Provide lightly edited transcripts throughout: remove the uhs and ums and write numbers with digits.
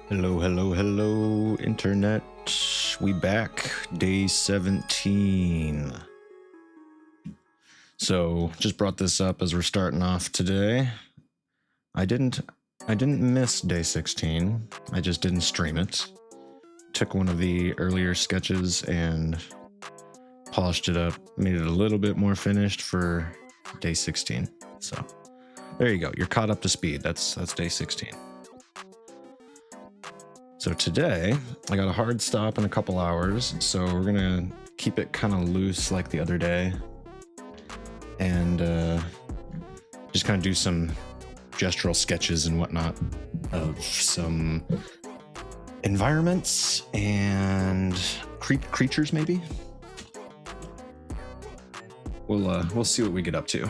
Hello, hello, hello, internet. We back, day 17. So, just brought this up as we're starting off today. I didn't miss day 16. I just didn't stream it. Took one of the earlier sketches and polished it up, made it a little bit more finished for day 16. So, there you go. You're caught up to speed. That's day 16. So today, I got a hard stop in a couple hours, so we're gonna keep it kind of loose like the other day, and just kind of do some gestural sketches and whatnot of some environments and creatures, maybe. We'll see what we get up to.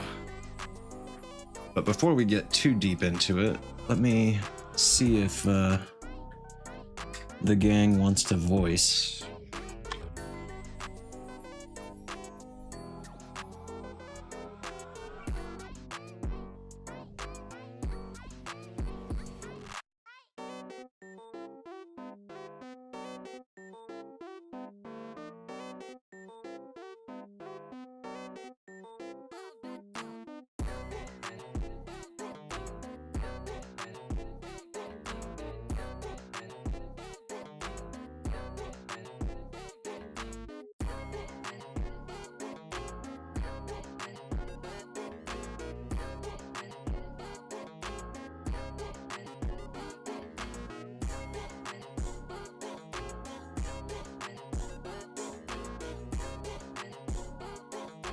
But before we get too deep into it, let me see if the gang wants to voice.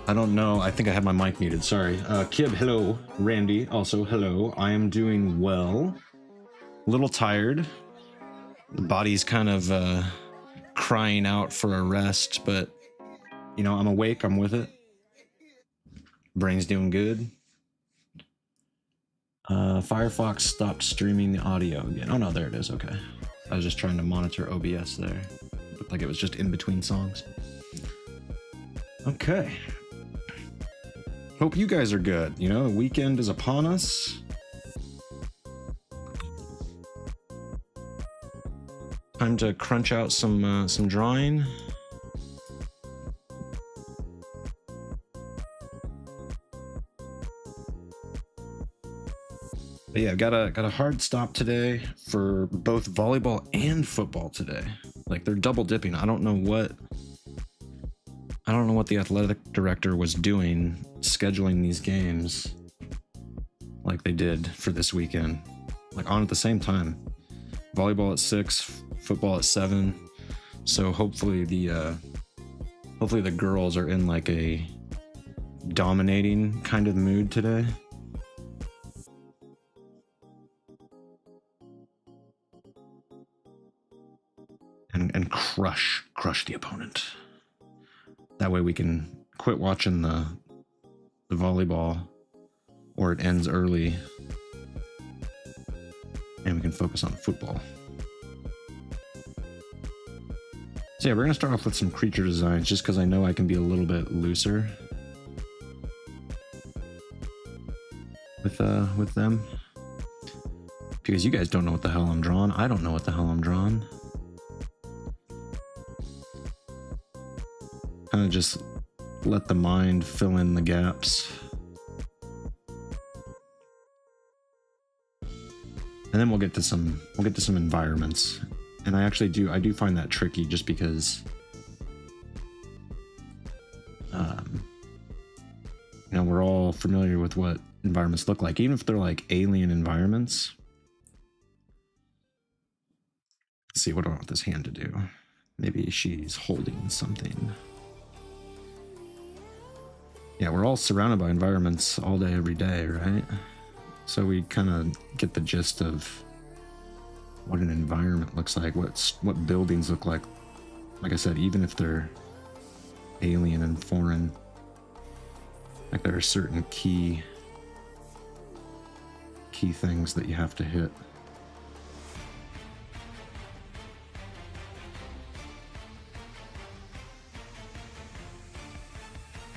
I don't know. I think I had my mic muted. Sorry. Kib, hello. Randy, also hello. I am doing well. A little tired. The body's kind of crying out for a rest, but you know, I'm awake. I'm with it. Brain's doing good. Firefox stopped streaming the audio again. Oh no, there it is. Okay. I was just trying to monitor OBS there. Looked like it was just in between songs. Okay. Hope you guys are good. You know, the weekend is upon us. Time to crunch out some drawing. But yeah, I've got a hard stop today for both volleyball and football today. Like they're double dipping. I don't know what the athletic director was doing scheduling these games like they did for this weekend, like on at the same time. Volleyball at 6, football at 7. So hopefully the girls are in like a dominating kind of mood today. And crush the opponent. That way we can quit watching the volleyball, or it ends early, and we can focus on football. So yeah, we're gonna start off with some creature designs, just because I know I can be a little bit looser with them, because you guys don't know what the hell I'm drawing. I don't know what the hell I'm drawing. Kind of just let the mind fill in the gaps. And then we'll get to some environments. And I do find that tricky, just because you know, we're all familiar with what environments look like, even if they're like alien environments. Let's see, what do I want this hand to do? Maybe she's holding something. Yeah, we're all surrounded by environments all day, every day, right? So we kind of get the gist of what an environment looks like, what buildings look like. Like I said, even if they're alien and foreign, like there are certain key things that you have to hit.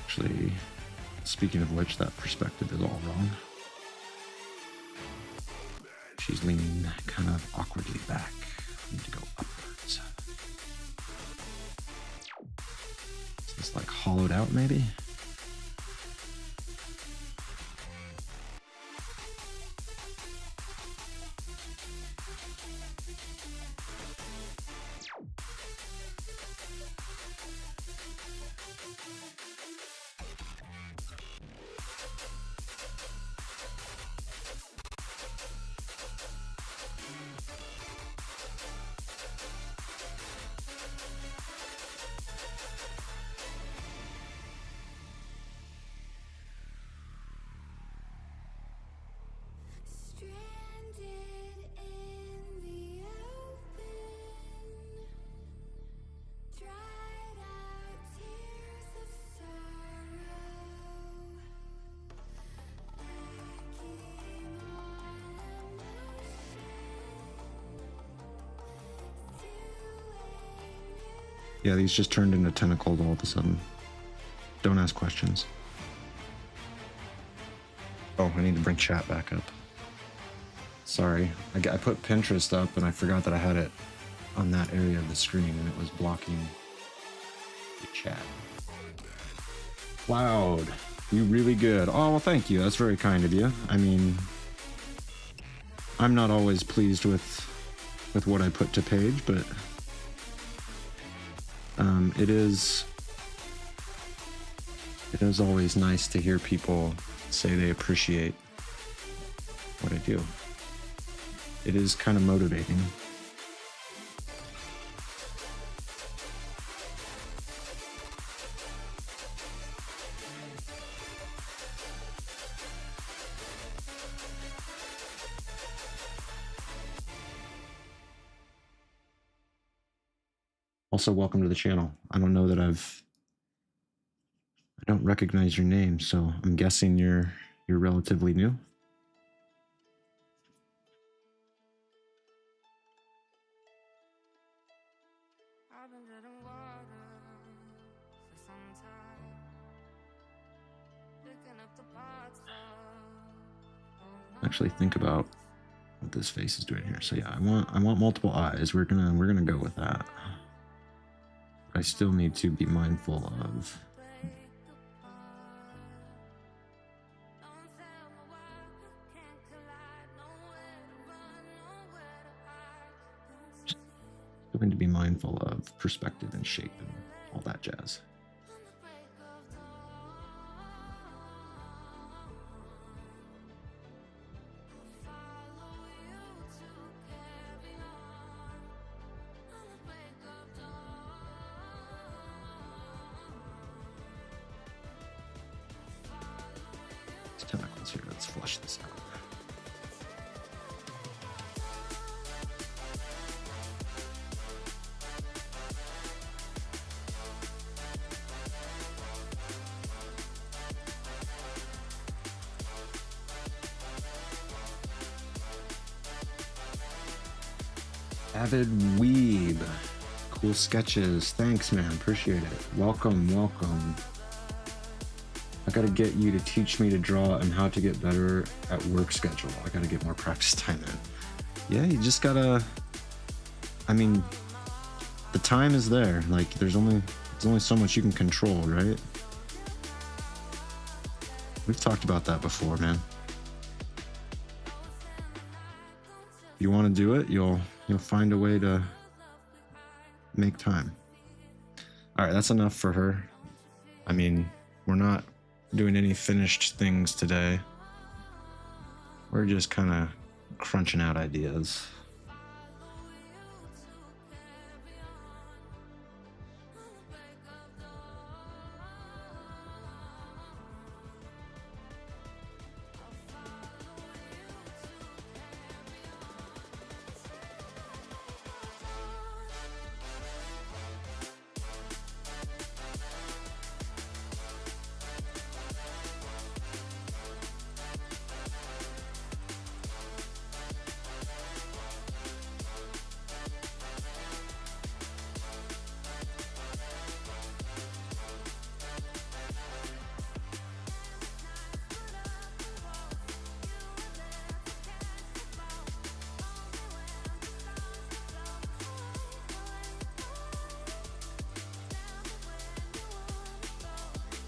Actually, speaking of which, that perspective is all wrong. She's leaning kind of awkwardly back. hollowed out maybe. Yeah, these just turned into tentacles all of a sudden. Don't ask questions. Oh, I need to bring chat back up. Sorry, I put Pinterest up and I forgot that I had it on that area of the screen and it was blocking the chat. Cloud, you really good. Oh, well, thank you. That's very kind of you. I mean, I'm not always pleased with what I put to page, but it is always nice to hear people say they appreciate what I do. It is kind of motivating. Also, welcome to the channel. I don't know that I don't recognize your name, so I'm guessing you're relatively new. Actually think about what this face is doing here. So yeah, I want multiple eyes. We're gonna go with that. I still need to be mindful of perspective and shape and all that jazz. Tentacles here. Let's flush this out. Avid Weeb. Cool sketches. Thanks, man. Appreciate it. Welcome, welcome. I gotta get you to teach me to draw and how to get better at work schedule. I gotta get more practice time in. Yeah, you just gotta, I mean, the time is there. Like there's only so much you can control, right? We've talked about that before, man. If you want to do it, you'll find a way to make time. All right, that's enough for her. I mean, we're not doing any finished things today. We're just kind of crunching out ideas.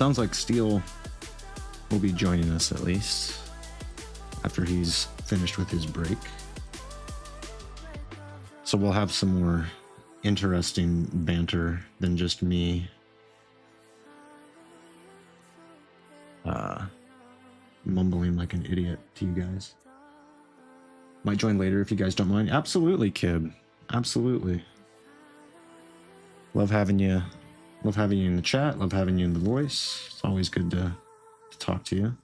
Sounds like Steel will be joining us at least after he's finished with his break. So we'll have some more interesting banter than just me mumbling like an idiot to you guys. Might join later if you guys don't mind. Absolutely, Kib. Absolutely. Love having you. Love having you in the chat. Love having you in the voice. It's always good to talk to you.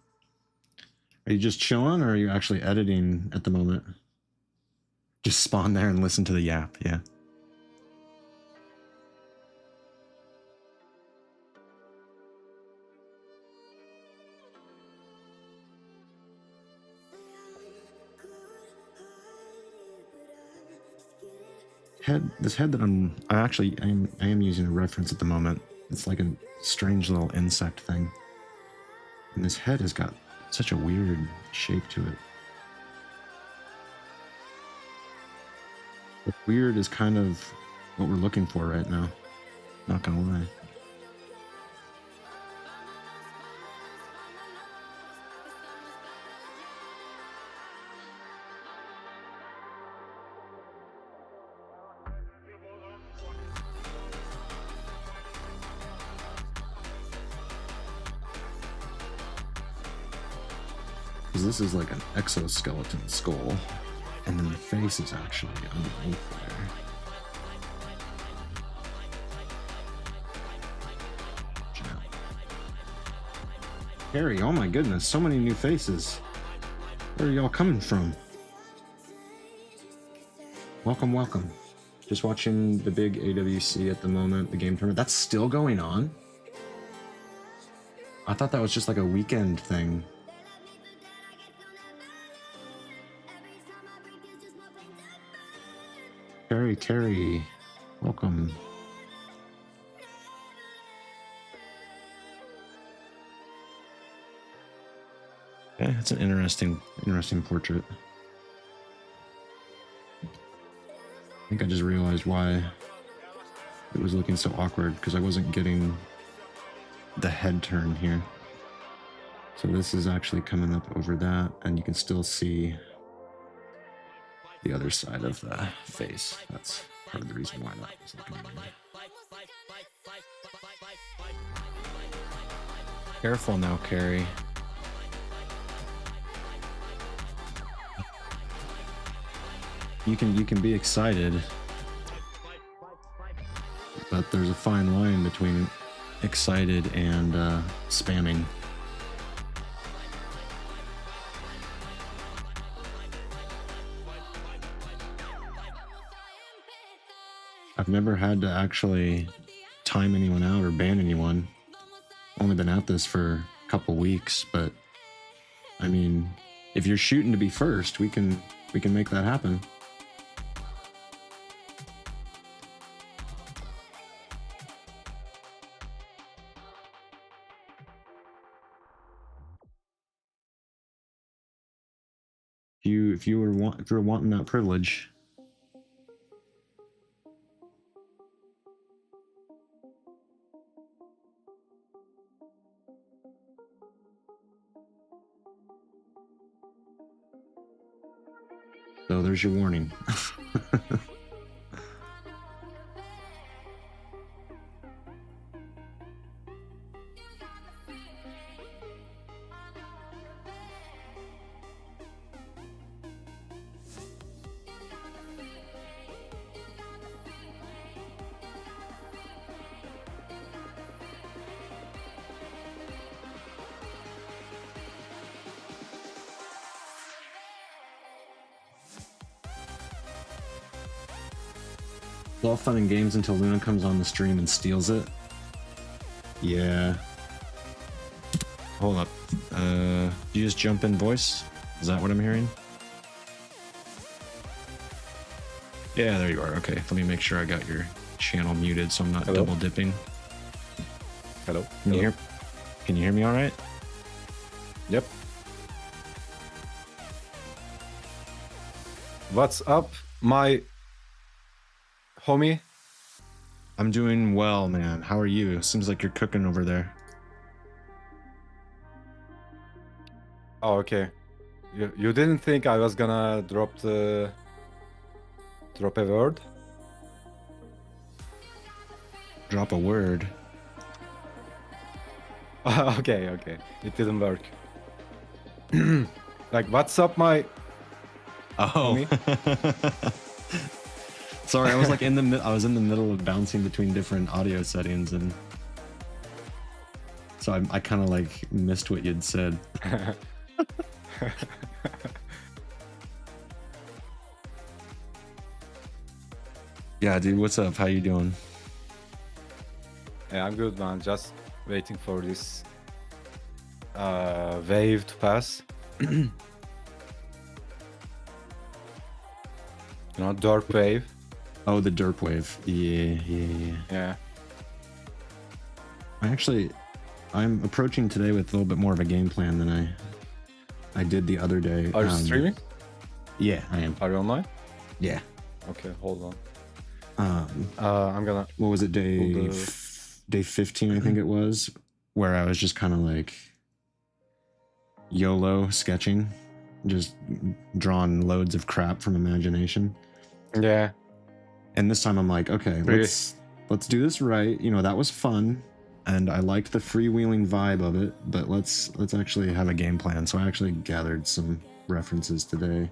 Are you just chilling or are you actually editing at the moment? Just spawn there and listen to the yap, yeah. This head that I am using a reference at the moment. It's like a strange little insect thing. And this head has got such a weird shape to it. The weird is kind of what we're looking for right now. Not gonna lie. This is like an exoskeleton skull, and then the face is actually underneath there. Harry, oh my goodness, so many new faces. Where are y'all coming from? Welcome, welcome. Just watching the big AWC at the moment, the game tournament. That's still going on? I thought that was just like a weekend thing. Terry, welcome. Yeah, it's an interesting portrait. I think I just realized why it was looking so awkward, because I wasn't getting the head turn here. So this is actually coming up over that, and you can still see the other side of the face. That's part of the reason why that was looking weird. Careful now, Carrie. You can be excited, but there's a fine line between excited and spamming. I've never had to actually time anyone out or ban anyone. Only been at this for a couple weeks, but I mean, if you're shooting to be first, we can make that happen. If you were wanting that privilege. So there's your warning. It's all fun and games until Luna comes on the stream and steals it. Yeah. Hold up. You just jump in voice? Is that what I'm hearing? Yeah, there you are. Okay, let me make sure I got your channel muted so I'm not double dipping. Hello. Can you hear me all right? Yep. What's up, my homie? I'm doing well, man. How are you? Seems like you're cooking over there. Oh, okay. You didn't think I was gonna drop a word? Drop a word. Okay, okay. It didn't work. Like, what's up, my Oh. homie? Sorry, I was like I was in the middle of bouncing between different audio settings, and so I kind of like missed what you'd said. Yeah, dude, what's up? How you doing? Yeah, I'm good, man. Just waiting for this wave to pass. You know, derp wave. Oh, the derp wave. Yeah. Yeah. I'm approaching today with a little bit more of a game plan than I did the other day. Are you streaming? Yeah, I am. Are you online? Yeah. Okay, hold on. I'm gonna. What was it? Day 15, I think it was, where I was just kind of like YOLO sketching, just drawing loads of crap from imagination. Yeah. And this time I'm like, okay, let's do this right. You know, that was fun, and I liked the freewheeling vibe of it, but let's actually have a game plan. So I actually gathered some references today.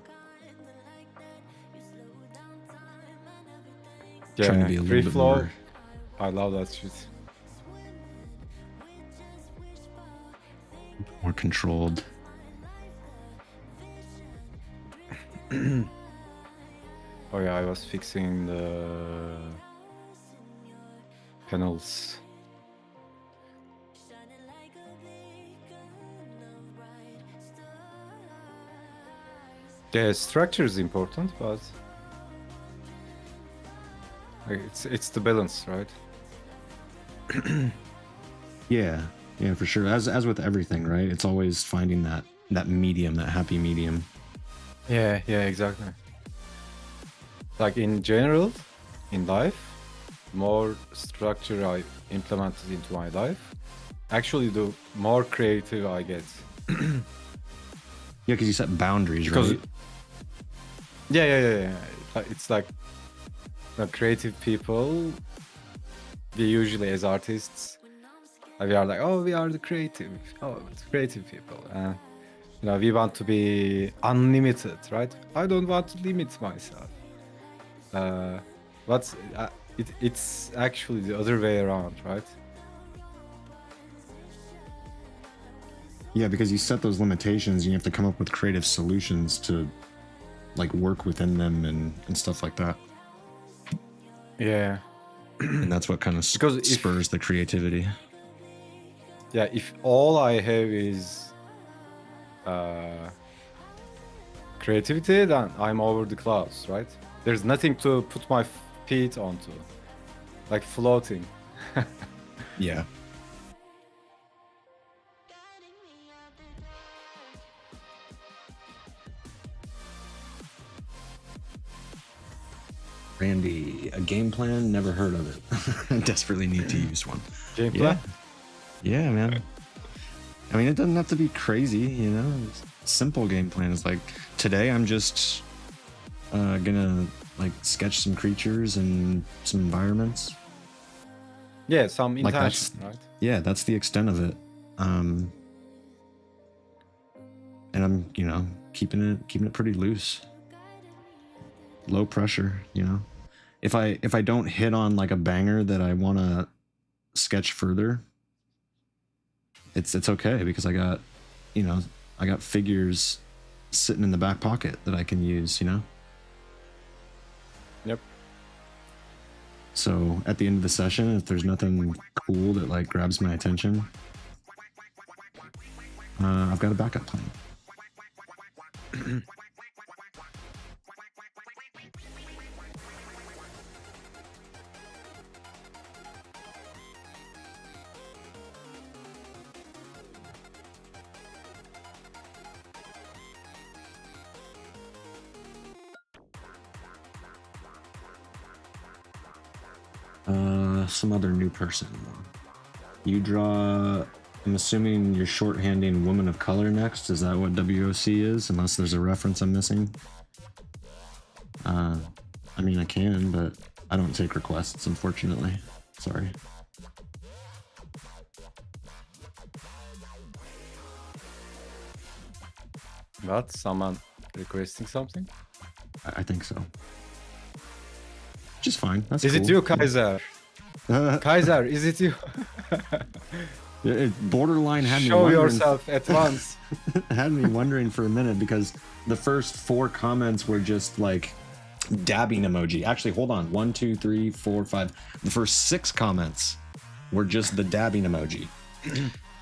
Yeah, Trying to be a free little bit flow. more. I love that shit. More controlled. Oh yeah, I was fixing the panels. The structure is important, but like, it's the balance, right? Yeah, for sure. As with everything, right? It's always finding that medium, that happy medium. Yeah, exactly. Like in general, in life, more structure I implemented into my life, actually the more creative I get. Yeah, because you set boundaries, Because right? yeah. It's like creative people, we usually as artists, we are like, oh, we are the creative people. You know, we want to be unlimited, right? I don't want to limit myself. But it's actually the other way around, right? Yeah, because you set those limitations, and you have to come up with creative solutions to like work within them and stuff like that. Yeah. And that's what kind of Because if- spurs the creativity. Yeah, if all I have is creativity, then I'm over the clouds, right? There's nothing to put my feet onto, like floating. Yeah. Randy, a game plan? Never heard of it. I desperately need to use one. Game plan? Yeah, man. I mean, it doesn't have to be crazy, you know? It's simple game plan is like, today I'm just gonna like sketch some creatures and some environments. Yeah, some Like intention, right? Yeah, that's the extent of it. And I'm, you know, keeping it pretty loose. Low pressure, you know. If I don't hit on like a banger that I want to sketch further, it's okay, because I got figures sitting in the back pocket that I can use, you know. Yep. So at the end of the session, if there's nothing cool that like grabs my attention, I've got a backup plan. Some other new person. You draw I'm assuming you're shorthanding woman of color next. Is that what WOC is? Unless there's a reference I'm missing. I mean, I can, but I don't take requests, unfortunately. Sorry. What? Someone requesting something? I think so. Just fine. That's Is cool. it you, Kaiser? Kaiser, is it you? It borderline had me Show wondering, yourself at once. had me wondering for a minute because the first 4 comments were just like dabbing emoji. Actually, hold on. 1, 2, 3, 4, 5. The first 6 comments were just the dabbing emoji.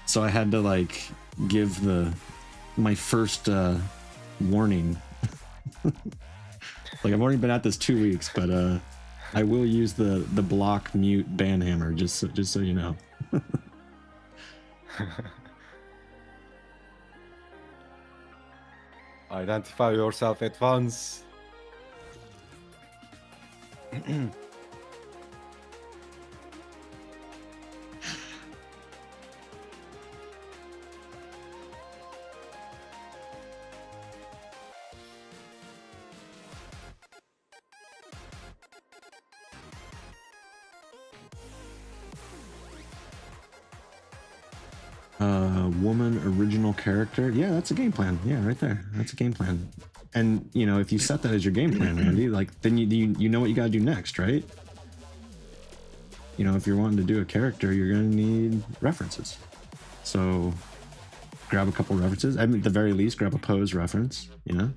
So I had to like give my first warning. Like I've already been at this 2 weeks, but I will use the block mute ban hammer just so you know. Identify yourself at once. Woman original character. Yeah, that's a game plan. Yeah, right there. That's a game plan. And you know, if you set that as your game plan, Randy, like then you know what you got to do next, right? You know, if you're wanting to do a character, you're gonna need references. So grab a couple references. I mean, at the very least, grab a pose reference. You know.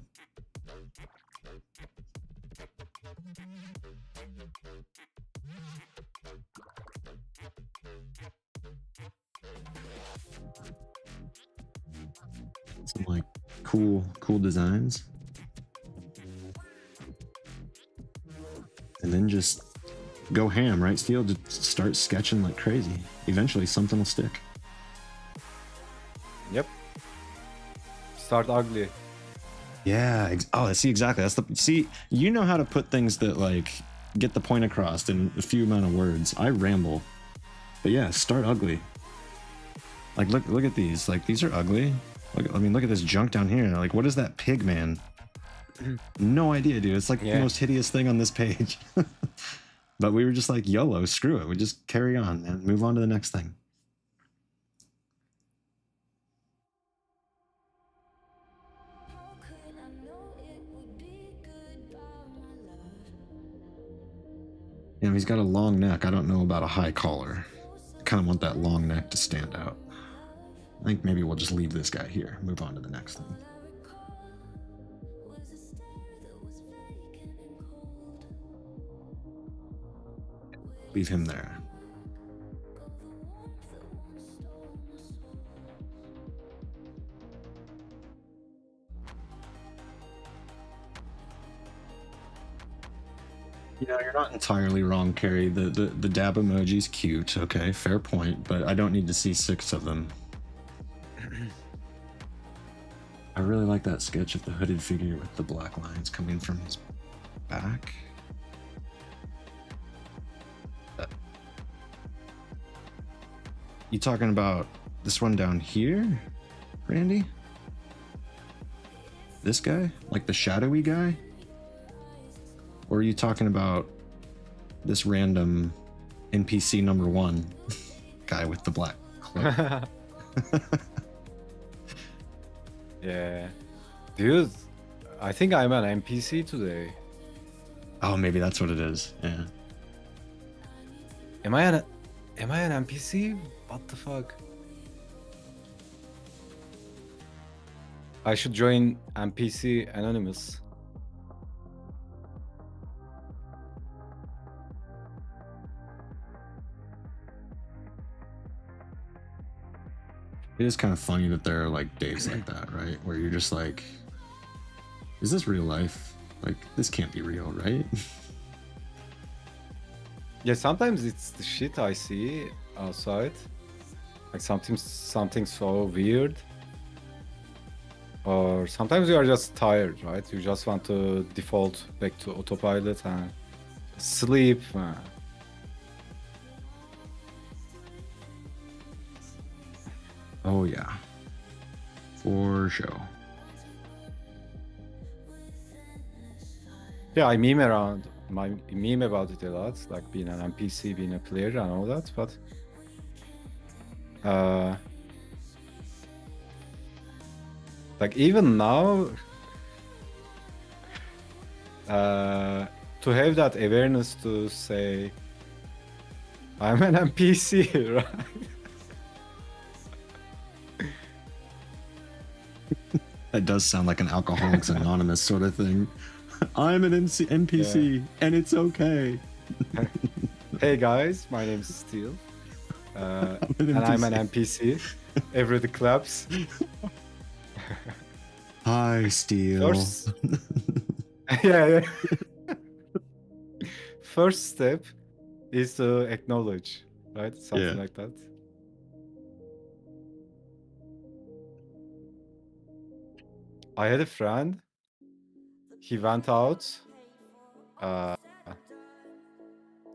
Some like cool designs. And then just go ham, right, Steel? Just start sketching like crazy. Eventually something will stick. Yep. Start ugly. Yeah. Oh, see, exactly. See, you know how to put things that like get the point across in a few amount of words. I ramble. But yeah, start ugly. Like look at these. Like these are ugly. Like, I mean, look at this junk down here. Like, what is that pig man? No idea, dude. It's like the most hideous thing on this page. But we were just like, YOLO, screw it. We just carry on and move on to the next thing. You know, he's got a long neck. I don't know about a high collar. I kind of want that long neck to stand out. I think maybe we'll just leave this guy here. Move on to the next thing. Leave him there. You know, you're not entirely wrong, Carrie. The dab emoji's cute. Okay, fair point. But I don't need to see 6 of them. I really like that sketch of the hooded figure with the black lines coming from his back. You talking about this one down here, Randy? This guy? Like the shadowy guy? Or are you talking about this random NPC number 1 guy with the black cloak? Yeah. Dude, I think I'm an NPC today. Oh, maybe that's what it is. Yeah. Am I an NPC? What the fuck? I should join NPC Anonymous. It is kind of funny that there are like days like that, right? Where you're just like, is this real life? Like, this can't be real, right? Yeah, sometimes it's the shit I see outside. Like something so weird. Or sometimes you are just tired, right? You just want to default back to autopilot and sleep. Oh yeah, for sure. Yeah, I meme around. I meme about it a lot, like being an NPC, being a player, and all that. But like even now, to have that awareness to say, I'm an NPC, right? That does sound like an Alcoholics Anonymous sort of thing. I'm an NPC, and it's okay. Hey guys, my name is Steel, and I'm an NPC. Everybody claps. Hi, Steel. First, yeah. First step is to acknowledge, right? Something like that. I had a friend. He went out,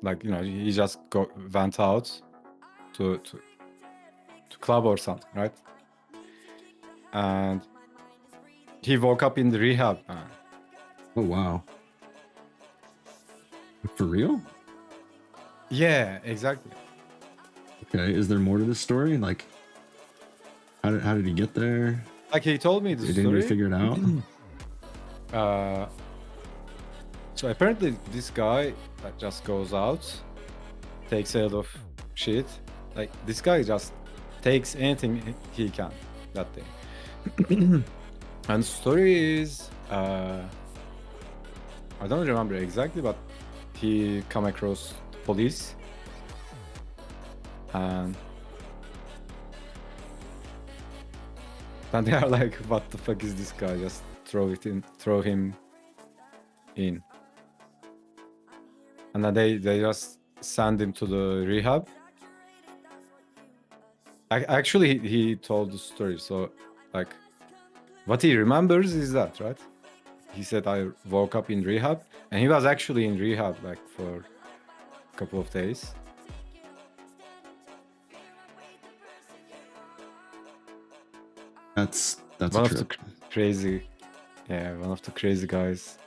like he just went out to club or something, right? And he woke up in the rehab. Oh wow. For real? Yeah, exactly. Okay, is there more to this story? Like, how did he get there? Like he told me the Didn't story. he figure it out? So apparently this guy that just goes out, takes a lot of shit. Like this guy just takes anything he can that day. And the story is, I don't remember exactly, but he come across the police, and they are like, "What the fuck is this guy? Just throw him in." And then they just send him to the rehab. Actually, he told the story. So, like, what he remembers is that, right? He said, I woke up in rehab, and he was actually in rehab like for a couple of days. That's One a of trip. the crazy, one of the crazy guys.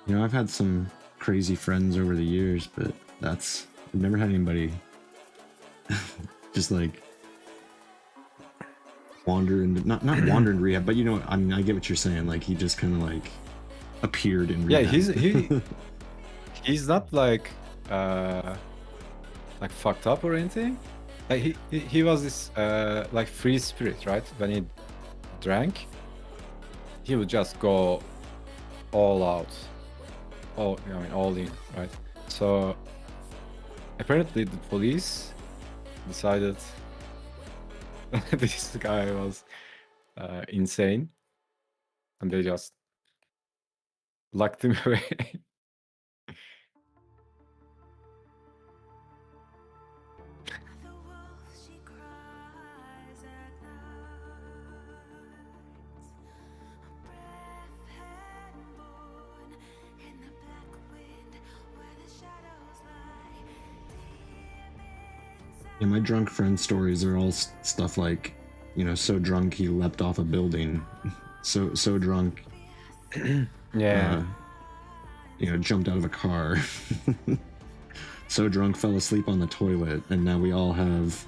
You know, I've had some crazy friends over the years, but I've never had anybody just like wander into not wander in rehab, but I mean, I get what you're saying. Like he just kind of like appeared in rehab. Yeah, he's not like fucked up or anything. Like he was this like free spirit, right? When he drank, he would just go all out, all in, right? So apparently the police decided this guy was insane, and they just locked him away. Yeah, my drunk friend stories are all stuff like, so drunk he leapt off a building, so drunk, Yeah. Jumped out of a car, so drunk fell asleep on the toilet, and now we all have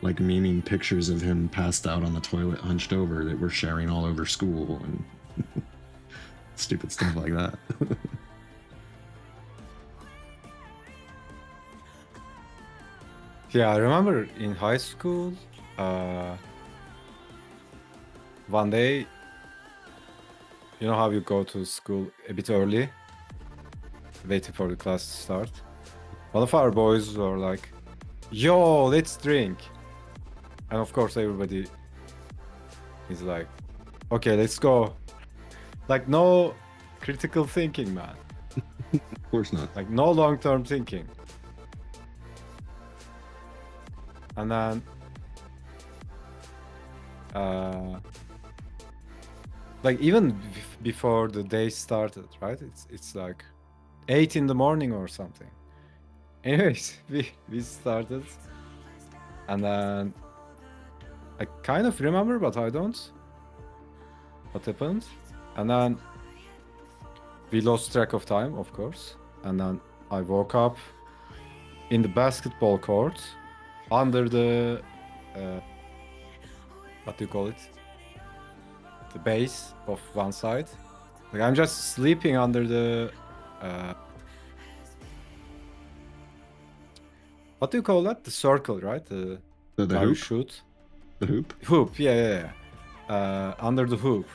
like memeing pictures of him passed out on the toilet, hunched over, that we're sharing all over school and stupid stuff like that. Yeah, I remember in high school, one day, you know how you go to school a bit early, waiting for the class to start? One of our boys were like, yo, let's drink. And of course, everybody is like, okay, let's go. Like, no critical thinking, man. Of course not. Like, no long-term thinking. And then like even before the day started, right? It's like 8 in the morning or something. Anyways, we started, And then I kind of remember, but I don't. What happened? And then we lost track of time, of course. And then I woke up in the basketball court under the what do you call it? The base of one side. Like I'm just sleeping under the what do you call that? The circle, right? The The where you hoop? shoot. The hoop? Hoop, yeah. Under the hoop.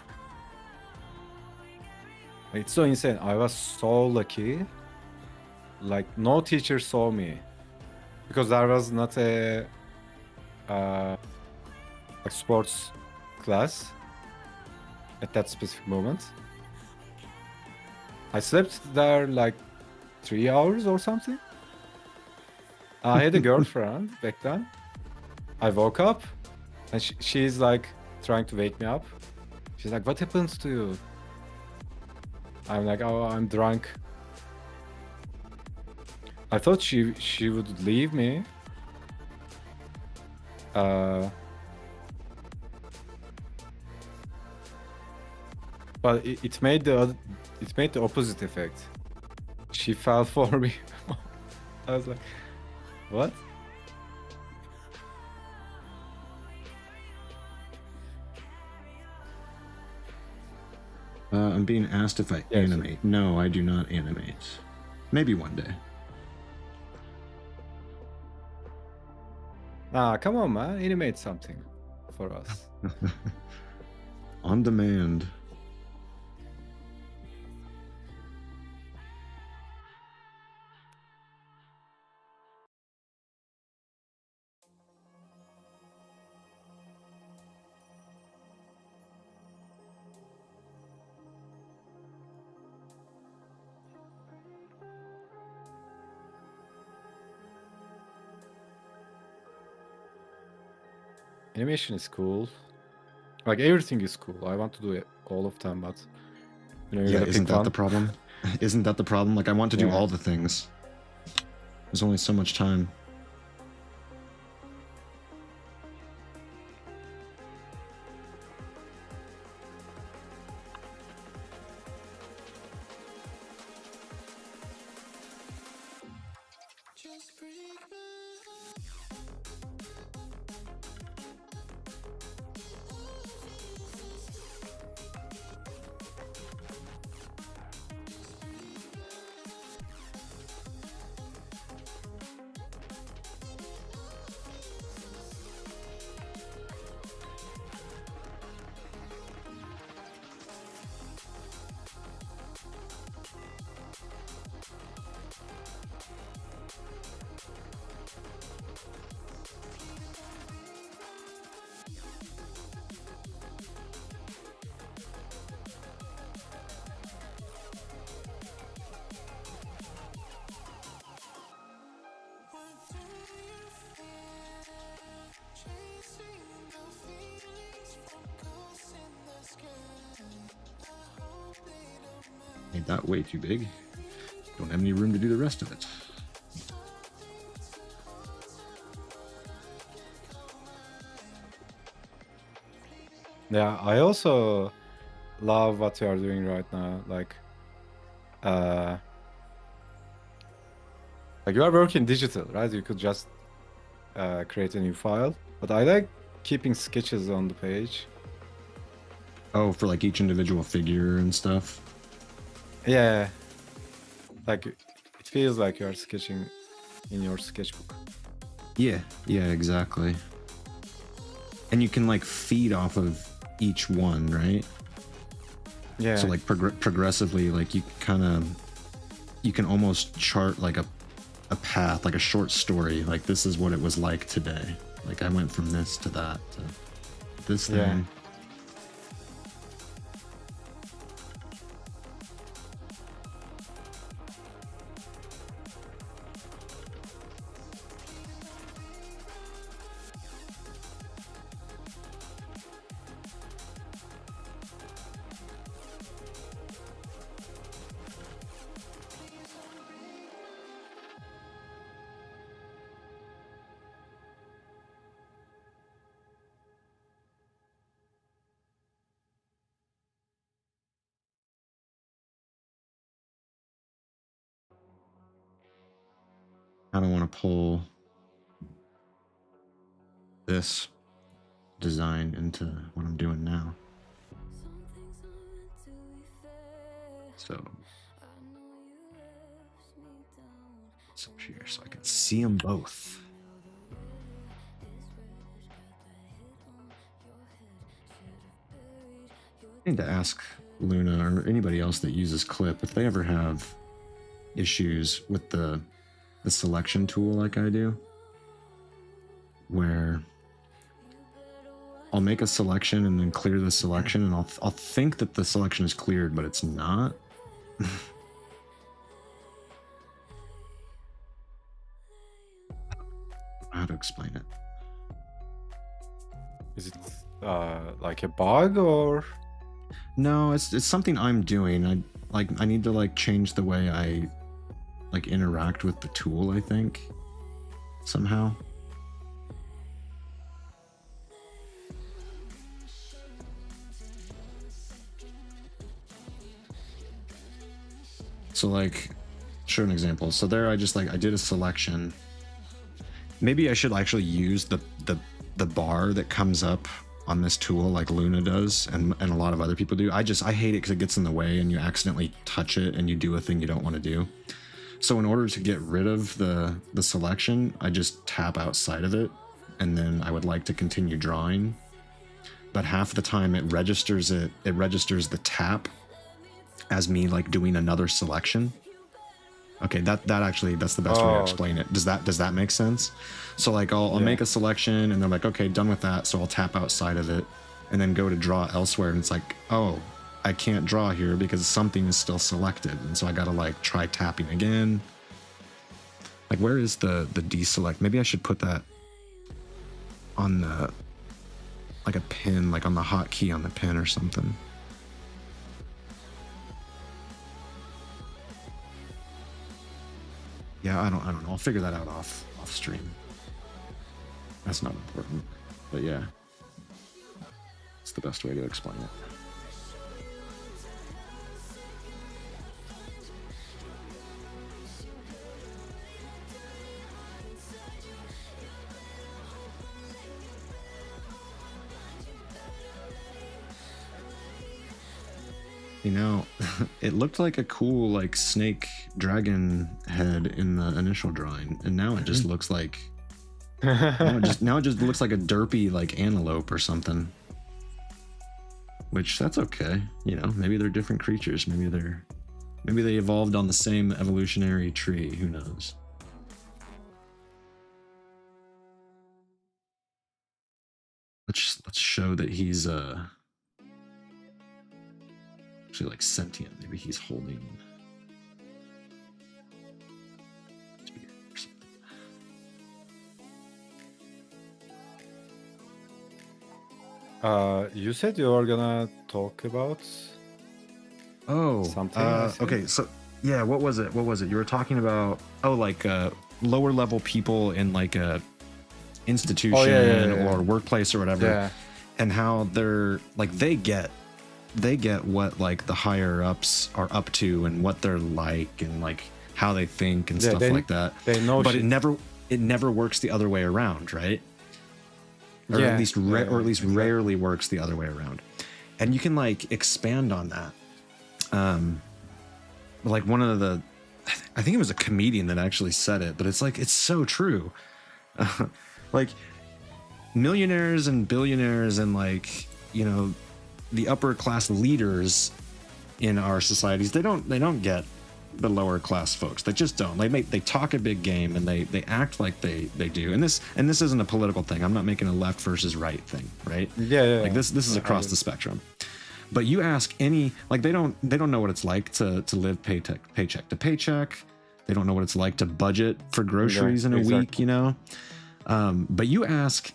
It's so insane. I was so lucky. Like no teacher saw me because there was not a like sports class at that specific moment. I slept there like 3 hours or something. I had a girlfriend back then. I woke up and she's like trying to wake me up. She's like, "What happened to you?" I'm like, "Oh, I'm drunk." I thought she would leave me. But it made the opposite effect. She fell for me. I was like, "What?" I'm being asked if I Yeah, animate. No, I do not animate. Maybe one day. Nah, come on, man. Animate something for us. On demand. Animation is cool. Like everything is cool. I want to do it, all of them, but you Yeah, gotta isn't pick that the one. problem? Isn't that the problem? Like, I want to do Yeah. all the things. There's only so much time. Made that way too big. Don't have any room to do the rest of it. Yeah, I also love what you are doing right now. Like you are working digital, right? You could just create a new file. But I like keeping sketches on the page. Oh, for like each individual figure and stuff. Yeah. Like it feels like you are sketching in your sketchbook. Yeah, exactly. And you can like feed off of each one, right? Yeah. So like progressively, like you can almost chart like a path, like a short story. Like this is what it was like today. Like I went from this to that to this thing. Yeah. I don't want to pull this design into what I'm doing now. So it's up here so I can see them both. I need to ask Luna or anybody else that uses Clip if they ever have issues with the selection tool like I do, where I'll make a selection and then clear the selection, and I'll think that the selection is cleared, but it's not. How to explain it? Is it like a bug or? No, it's something I'm doing. I need to like change the way I like interact with the tool, I think, somehow. So like, show an example. So there I did a selection. Maybe I should actually use the bar that comes up on this tool like Luna does and a lot of other people do. I hate it because it gets in the way and you accidentally touch it and you do a thing you don't want to do. So in order to get rid of the selection, I just tap outside of it, and then I would like to continue drawing. But half the time it registers the tap as me like doing another selection. Okay, that's the best way to explain it. Does that make sense? So like I'll make a selection and they're like, okay, done with that. So I'll tap outside of it and then go to draw elsewhere, and it's like, oh, I can't draw here because something is still selected, and so I gotta like try tapping again. Like, where is the deselect? Maybe I should put that on the like a pin, like on the hotkey on the pin or something. Yeah, I don't know. I'll figure that out off stream. That's not important, but yeah, it's the best way to explain it. You know, it looked like a cool like snake dragon head in the initial drawing, and now it just looks like now it just looks like a derpy like antelope or something. Which that's okay, you know. Maybe they're different creatures. Maybe they evolved on the same evolutionary tree. Who knows? Let's show that he's actually like sentient. Maybe he's holding. You said you were gonna talk about something. Okay, so yeah, what was it? You were talking about like lower level people in like a institution or workplace or whatever, and how they're like they get what like the higher ups are up to and what they're like and like how they think and stuff like that. They know, but it never works the other way around, right? Or at least rarely works the other way around. And you can like expand on that. Like one of the, I think it was a comedian that actually said it, but it's like, it's so true. Like millionaires and billionaires and like, you know, the upper class leaders in our societies, they don't get the lower class folks. They just don't. They talk a big game and they act like they do. And this isn't a political thing. I'm not making a left versus right thing, right? Like this is across the spectrum. But you ask any, like they don't know what it's like to live paycheck to paycheck. They don't know what it's like to budget for groceries in a week, you know. But you ask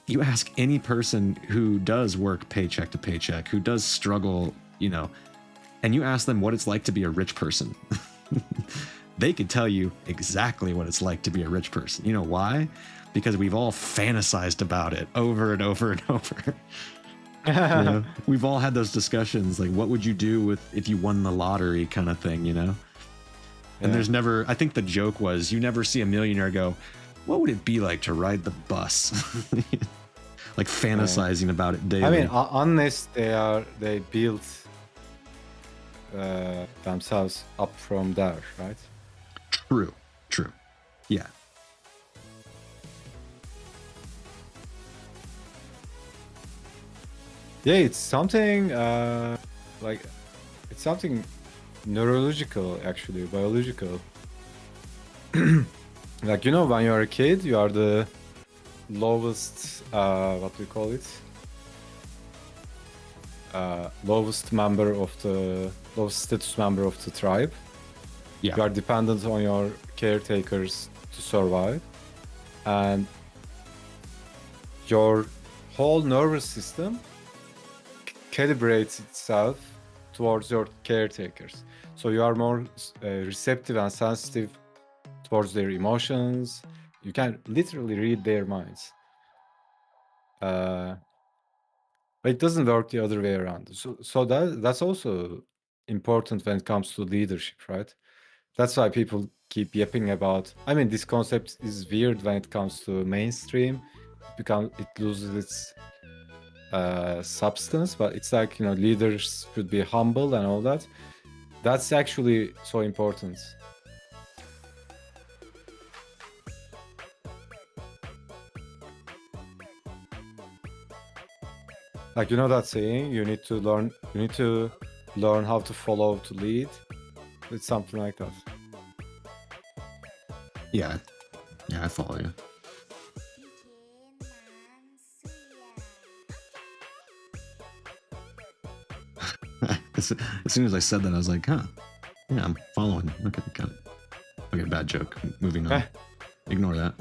any person who does work paycheck to paycheck, who does struggle, you know, and you ask them what it's like to be a rich person. They could tell you exactly what it's like to be a rich person. You know why? Because we've all fantasized about it over and over and over. You know? We've all had those discussions, like what would you do if you won the lottery kind of thing, you know? And there's never, I think the joke was, you never see a millionaire go, what would it be like to ride the bus? Like fantasizing about it daily. I mean, unless they built themselves up from there, right? True. Yeah. Yeah, it's something like it's something neurological, actually, biological. Like, you know, when you're a kid, you are the lowest, what do you call it? Lowest status member of the tribe. Yeah. You are dependent on your caretakers to survive, and your whole nervous system calibrates itself towards your caretakers. So you are more receptive and sensitive towards their emotions. You can literally read their minds. But it doesn't work the other way around. So that's also important when it comes to leadership, right? That's why people keep yapping about. I mean, this concept is weird when it comes to mainstream. It loses its substance, but it's like, you know, leaders should be humble and all that. That's actually so important. Like, you know that saying, you need to learn how to follow to lead. It's something like that. Yeah, I follow you. As soon as I said that, I was like, huh, yeah, I'm following. Okay, got it. Okay, bad joke. Moving on. Ignore that.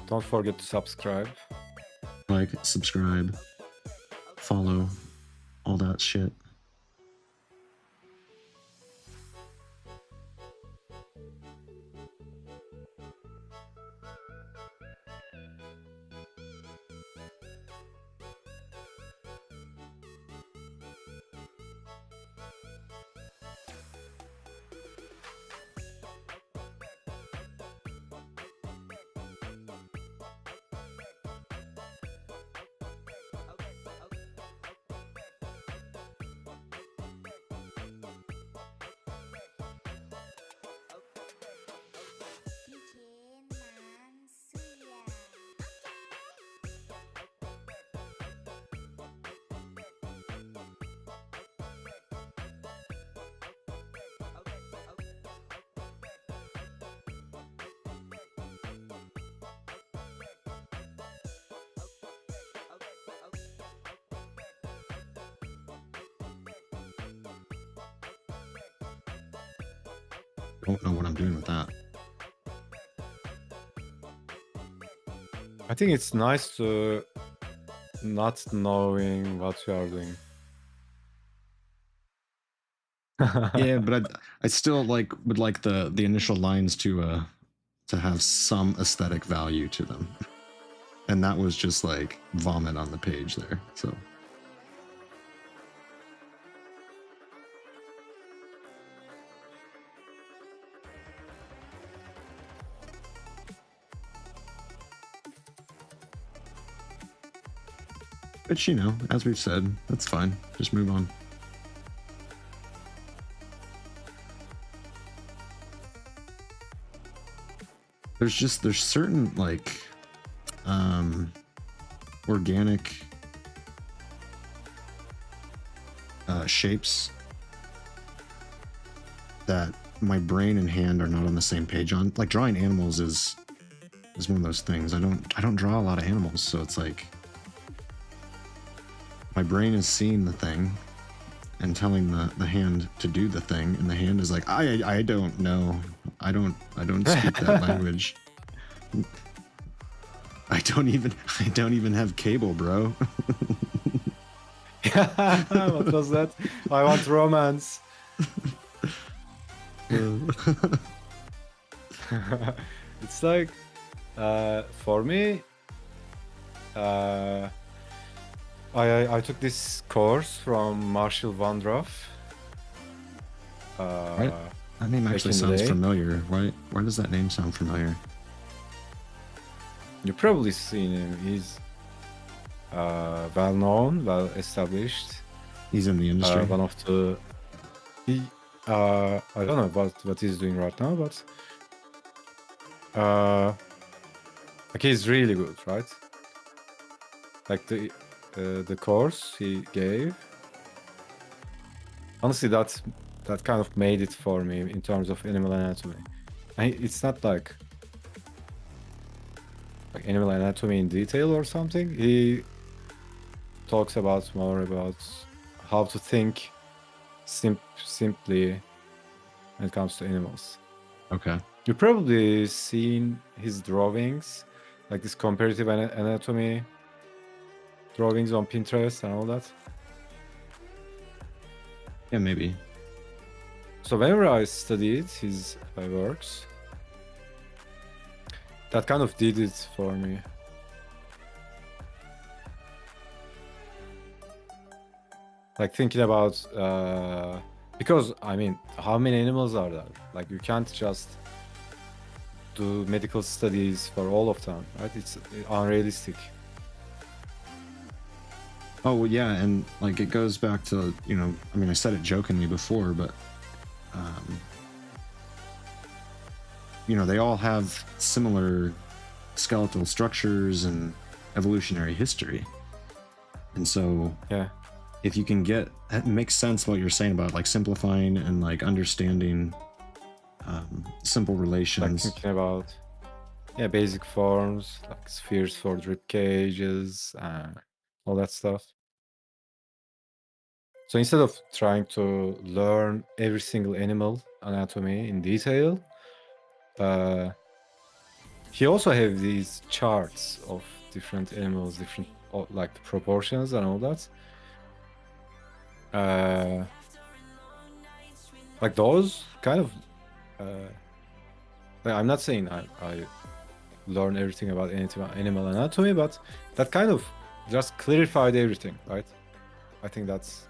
Don't forget to subscribe. Like, subscribe, follow, all that shit. Don't know what I'm doing with that. I think it's nice to not knowing what you are doing. Yeah, but I still would like the initial lines to have some aesthetic value to them, and that was just like vomit on the page there. So. But, you know, as we've said, that's fine. Just move on. There's certain, like, organic shapes that my brain and hand are not on the same page on. Like, drawing animals is one of those things. I don't draw a lot of animals, so it's like my brain is seeing the thing and telling the hand to do the thing, and the hand is like, I don't know. I don't speak that language. I don't even have cable, bro. What was that? I want romance. It's like for me, uh, I took this course from Marshall Wandroff. Right. That name back actually in the sounds day. familiar. Why does that name sound familiar? You've probably seen him. He's well known, well established. He's in the industry. One of the I don't know what he's doing right now, but like he's really good, right? Like the course he gave. Honestly, that kind of made it for me in terms of animal anatomy. It's not like animal anatomy in detail or something. He talks more about how to think simply when it comes to animals. Okay. You've probably seen his drawings, like this comparative anatomy drawings on Pinterest and all that. Yeah, maybe. So whenever I studied his works, that kind of did it for me. Like thinking about, because I mean, how many animals are there? Like you can't just do medical studies for all of them, right? It's unrealistic. Oh, well, yeah, and like it goes back to, I mean, I said it jokingly before, but they all have similar skeletal structures and evolutionary history. And so Yeah. if you can it makes sense what you're saying about like simplifying and like understanding simple Like relations. thinking about basic forms like spheres for drip cages, all that stuff. So instead of trying to learn every single animal anatomy in detail, he also have these charts of different animals, different like the proportions and all that. Like those kind of. Like I'm not saying I learn everything about animal anatomy, but that kind of just clarified everything, right? I think that's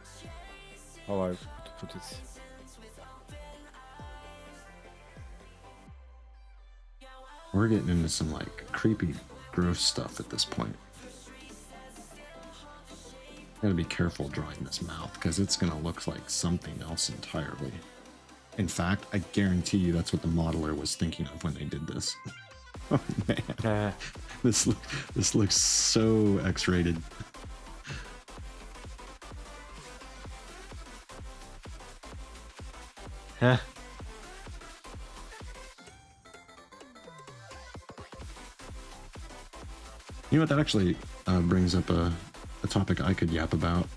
how I would put it. We're getting into some like creepy, gross stuff at this point. Gotta be careful drawing this mouth because it's gonna look like something else entirely. In fact, I guarantee you that's what the modeler was thinking of when they did this. Oh man, this looks so X-rated. Huh. You know what? That actually brings up a topic I could yap about.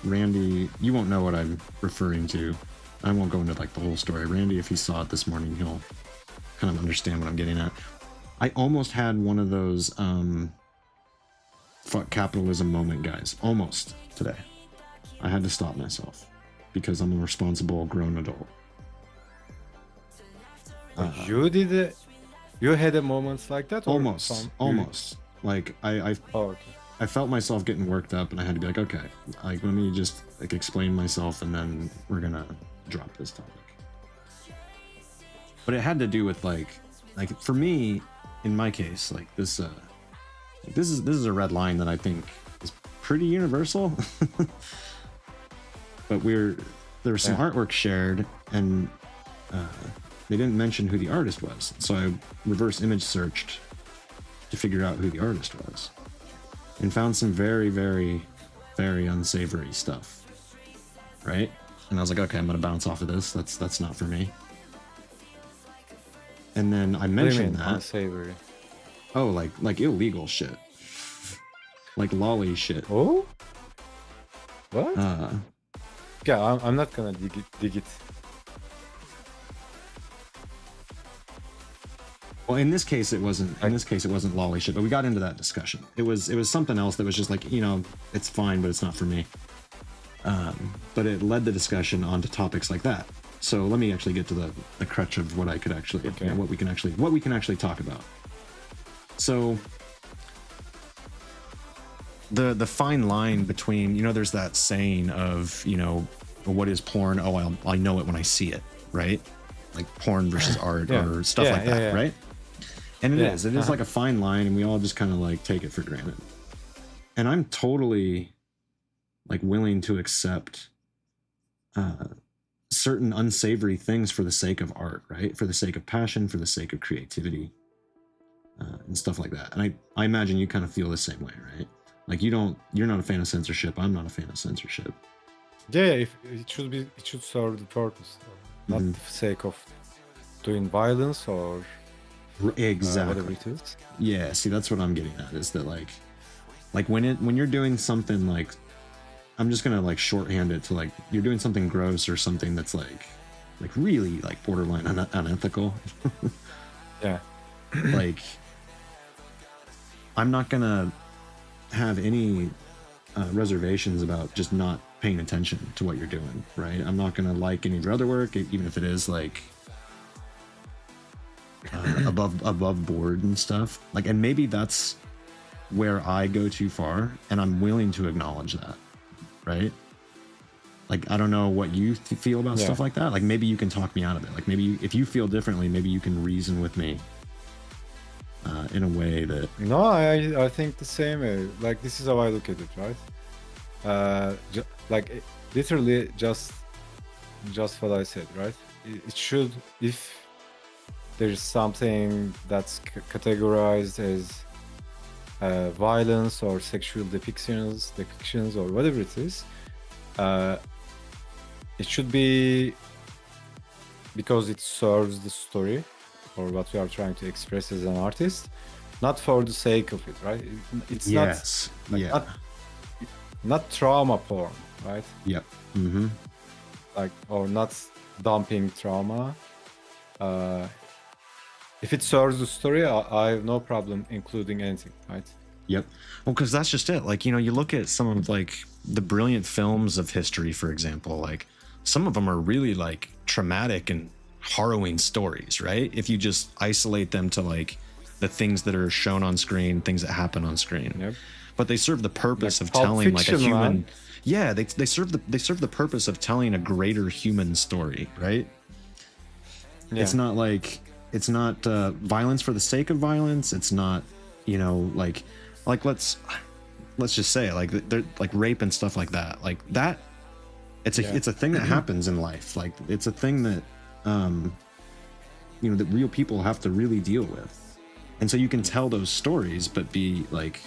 Randy, you won't know what I'm referring to. I won't go into like the whole story. Randy, if he saw it this morning, he'll kind of understand what I'm getting at. I almost had one of those fuck capitalism moment, guys. Almost today. I had to stop myself because I'm a responsible grown adult. You did it. You had a moments like that. Or Almost. Like okay. I felt myself getting worked up, and I had to be like, okay, like let me just like explain myself, and then we're gonna drop this topic. But it had to do with like for me, in my case, like this is a red line that I think is pretty universal. But there was some artwork shared, and they didn't mention who the artist was, so I reverse image searched to figure out who the artist was, and found some very, very, very unsavory stuff. Right? And I was like, okay, I'm gonna bounce off of this. That's not for me. And then I mentioned that unsavory. Oh, like illegal shit, like lolly shit. Oh, what? Yeah, I'm not gonna dig it. Well, in this case, it wasn't. In this case, it wasn't lolly shit. But we got into that discussion. It was something else that was just like, it's fine, but it's not for me. But it led the discussion onto topics like that. So let me actually get to the crutch of what I could actually, Okay. you know, what we can actually talk about. So the fine line between, you know, there's that saying of, you know, what is porn? Oh, I know it when I see it, right? Like porn versus art Yeah. or stuff Yeah, like yeah, that, yeah. right? And it Yeah, is like a fine line, and we all just kind of like take it for granted. And I'm totally like willing to accept certain unsavory things for the sake of art, right? For the sake of passion, for the sake of creativity, and stuff like that. And I imagine you kind of feel the same way, right? Like you're not a fan of censorship. I'm not a fan of censorship. Yeah, if it should serve the purpose, not Mhm. the sake of doing violence or Exactly. whatever it is. Yeah. See, that's what I'm getting at. Is that like when you're doing something like, I'm just gonna like shorthand it to like, you're doing something gross or something that's like really like borderline unethical. Yeah, Like, I'm not gonna have any reservations about just not paying attention to what you're doing, right? I'm not gonna like any of your other work, even if it is like above board and stuff. Like, and maybe that's where I go too far, and I'm willing to acknowledge that, right? Like, I don't know what you feel about Yeah. stuff like that. Like, maybe you can talk me out of it. Like, maybe if you feel differently, maybe you can reason with me in a way that. no, I think the same way. Like this is how I look at it, right? Like literally just what I said, right? It should, if there's something that's categorized as violence or sexual depictions or whatever it is, it should be because it serves the story or what we are trying to express as an artist, not for the sake of it, right? It's Yes. not, Yeah. not trauma porn, right? Yep. Mm-hmm. Like, or not dumping trauma. If it serves the story, I have no problem including anything, right? Yep. Well, because that's just it. Like, you know, you look at some of like the brilliant films of history, for example, like some of them are really like traumatic and harrowing stories, right? If you just isolate them to like the things that are shown on screen, things that happen on screen. Yep. But they serve the purpose Like of Pulp telling like a Fiction, human. man. Yeah, they serve the purpose of telling a greater human story, right? Yeah. It's not violence for the sake of violence. It's not, you know, like let's just say like they're like rape and stuff like that. Like that, it's a thing that happens in life. Like it's a thing that you know, that real people have to really deal with. And so you can tell those stories, but be like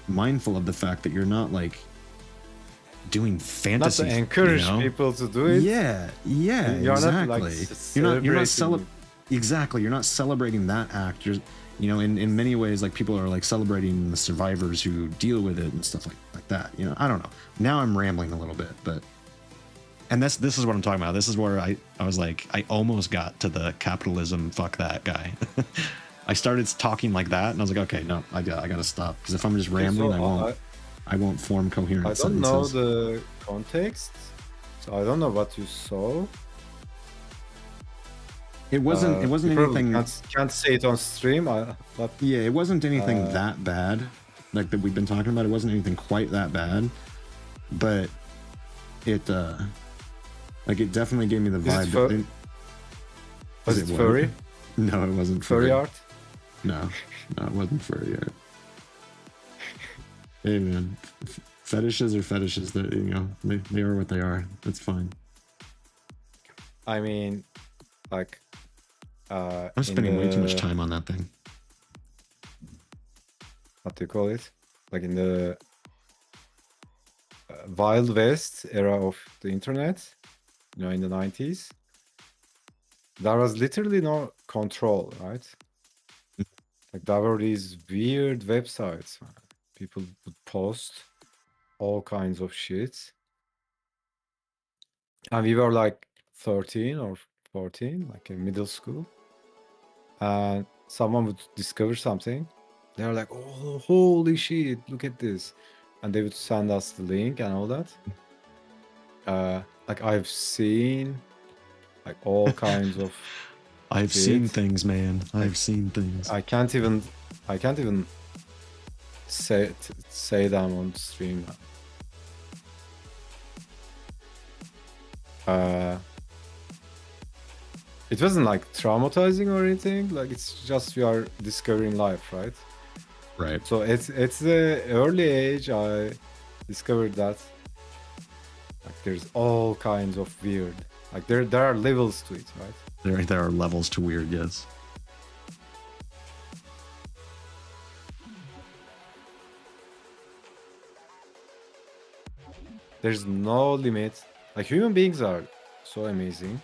mindful of the fact that you're not like doing Not fantasy. to encourage you know? people to do it. Yeah, You're exactly. not, like, You're not celebrating. exactly. You're not celebrating that act. You're, you know, in many ways, like people are like celebrating the survivors who deal with it and stuff like that. You know, I don't know. Now I'm rambling a little bit, but. And this is what I'm talking about. This is where I was like, I almost got to the capitalism, fuck that guy. I started talking like that, and I was like, okay, no, I got to stop, because if I'm just rambling, I won't form coherent I don't sentences. know the context, so I don't know what you saw. It wasn't You probably anything. can't say it on stream. But Yeah, it wasn't anything that bad, like that we've been talking about. It wasn't anything quite that bad, but it like it definitely gave me the vibe. Was it furry? No, it wasn't Furry art? No, it wasn't furry art. Hey man, fetishes are fetishes. That, you know, they are what they are. That's fine. I mean, like, I'm spending way too much time on that thing. What do you call it? Like in the Wild West era of the internet, you know, in the 90s, there was literally no control, right? Like there were these weird websites, man. People would post all kinds of shit. And we were like 13 or 14, like in middle school. And someone would discover something. They were like, oh, holy shit, look at this. And they would send us the link and all that. Like I've seen like all kinds of I've shit. seen things, man. Like I've seen things. I can't even say them on stream. It wasn't like traumatizing or anything. Like it's just we are discovering life, right? Right. So it's the early age I discovered that like there's all kinds of weird. Like there are levels to it, right? There are levels to weird, yes. There's no limit. Like human beings are so amazing.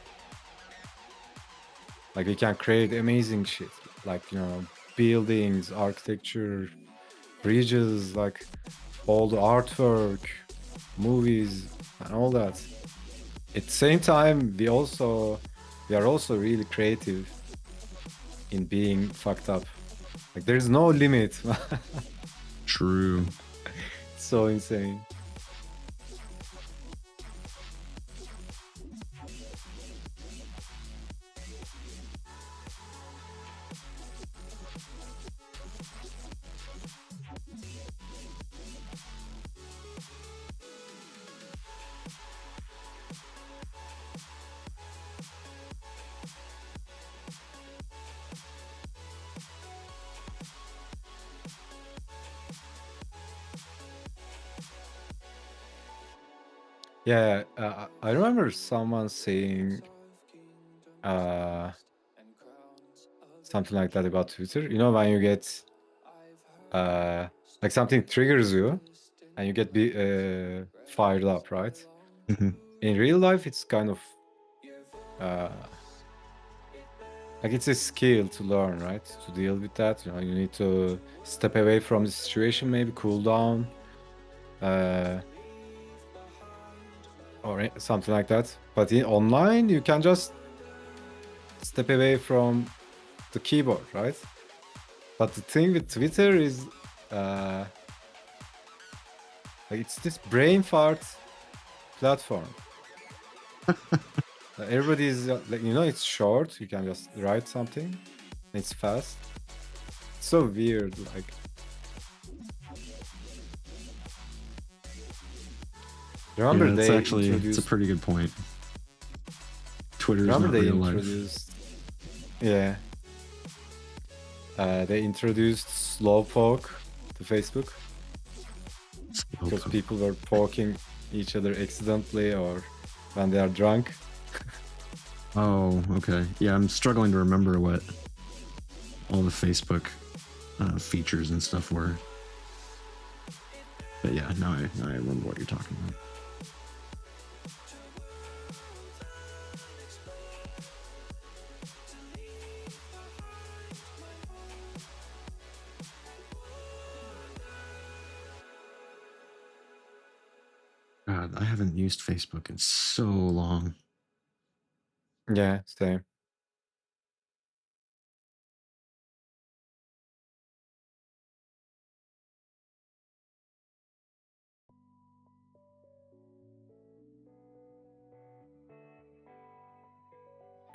Like we can create amazing shit. Like, you know, buildings, architecture, bridges, like all the artwork, movies, and all that. At the same time, we are also really creative in being fucked up. Like there's no limit. True. So insane. Yeah, I remember someone saying something like that about Twitter. You know, when you get like something triggers you and you get fired up, right? Mhm. In real life, it's kind of like it's a skill to learn, right? To deal with that. You know, you need to step away from the situation, maybe cool down, or something like that. But in online, you can just step away from the keyboard, right? But the thing with Twitter is, like it's this brain fart platform. Everybody is like, you know, it's short. You can just write something. It's fast. It's so weird. Like, remember Yeah, they it's a introduced. pretty good point. Twitter's Remember not they real life. introduced. Yeah. They introduced slowpoke to Facebook because Okay. people were poking each other accidentally or when they are drunk. Oh, okay. Yeah, I'm struggling to remember what all the Facebook features and stuff were. But yeah, now I remember what you're talking about. God, I haven't used Facebook in so long. Yeah, same.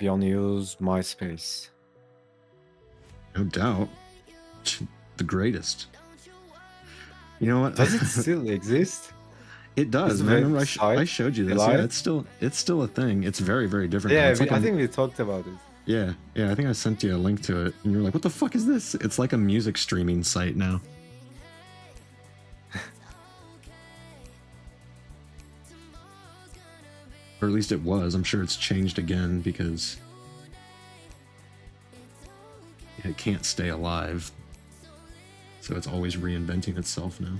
We only use MySpace. No doubt. The greatest. You know what? Does it still exist? It does, Is the man. Remember website I showed you this. alive? Yeah, it's still a thing. It's very, very different now. Yeah, It's like I think we talked about it. yeah. I think I sent you a link to it, and you were like, "What the fuck is this?" It's like a music streaming site now. Or at least it was. I'm sure it's changed again because it can't stay alive. So it's always reinventing itself now.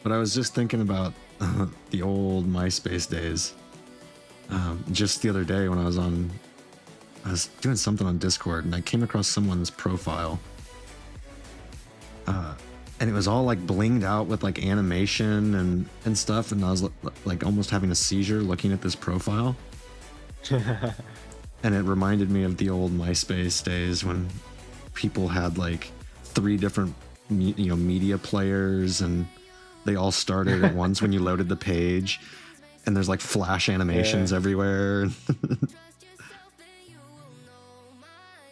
But I was just thinking about the old MySpace days. Just the other day when I was doing something on Discord and I came across someone's profile. And it was all like blinged out with like animation and stuff. And I was like almost having a seizure looking at this profile. And it reminded me of the old MySpace days when people had like 3 different media players, and they all started at once when you loaded the page, and there's like flash animations everywhere.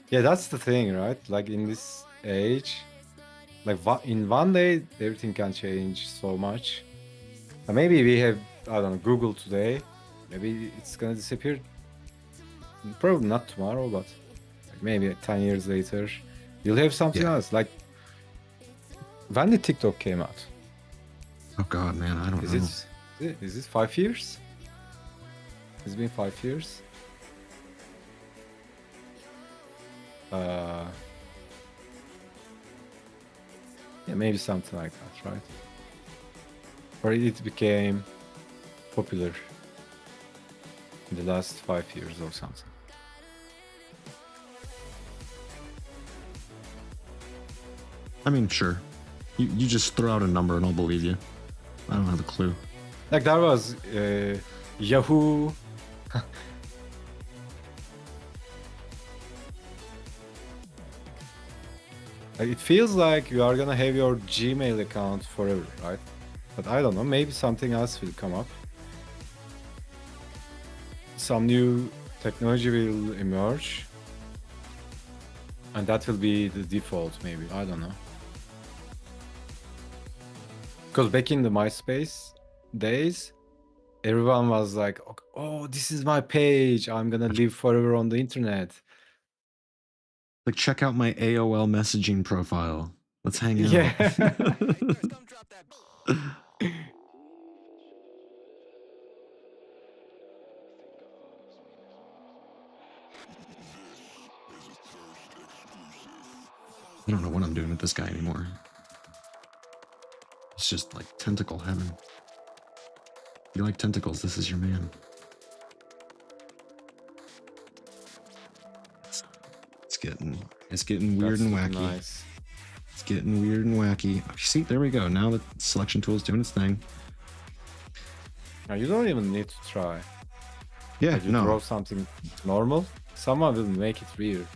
Yeah, that's the thing, right? Like in this age, like in one day, everything can change so much. And maybe we have, I don't know, Google today. Maybe it's gonna disappear. Probably not tomorrow, but like maybe 10 years later, you'll have something else. Like, when did TikTok came out? Oh God, man, I don't know. Is it 5 years? It's been 5 years. Yeah, maybe something like that, right? Or it became popular in the last 5 years or something. I mean, sure. You just throw out a number and I'll believe you. I don't have a clue. Like there was Yahoo. Like, it feels like you are gonna have your Gmail account forever, right? But I don't know, maybe something else will come up. Some new technology will emerge. And that will be the default, maybe. I don't know. Because back in the MySpace days, everyone was like, oh, this is my page. I'm gonna live forever on the internet. Like, check out my AOL messaging profile. Let's hang out. Yeah. I don't know what I'm doing with this guy anymore. It's just like tentacle heaven. If you like tentacles, this is your man. It's getting weird and wacky. Nice. It's getting weird and wacky. See, there we go. Now the selection tool is doing its thing. Now you don't even need to try. Yeah, If you draw something normal, someone will make it weird.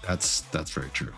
That's very true.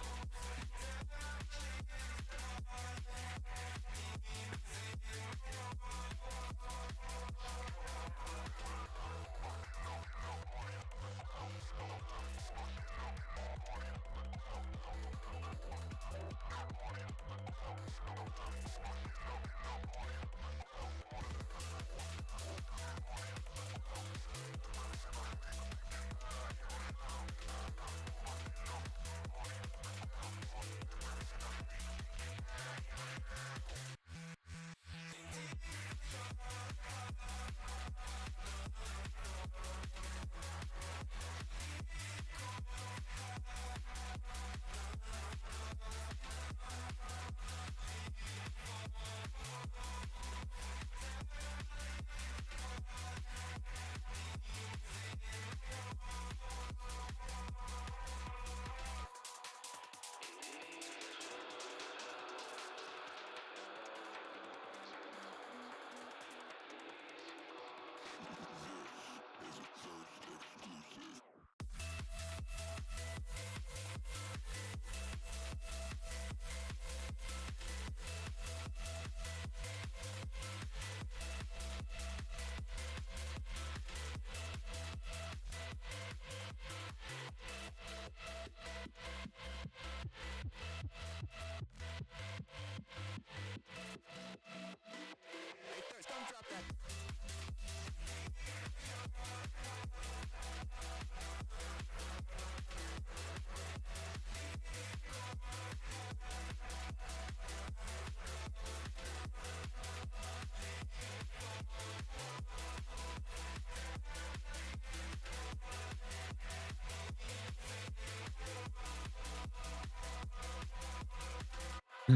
I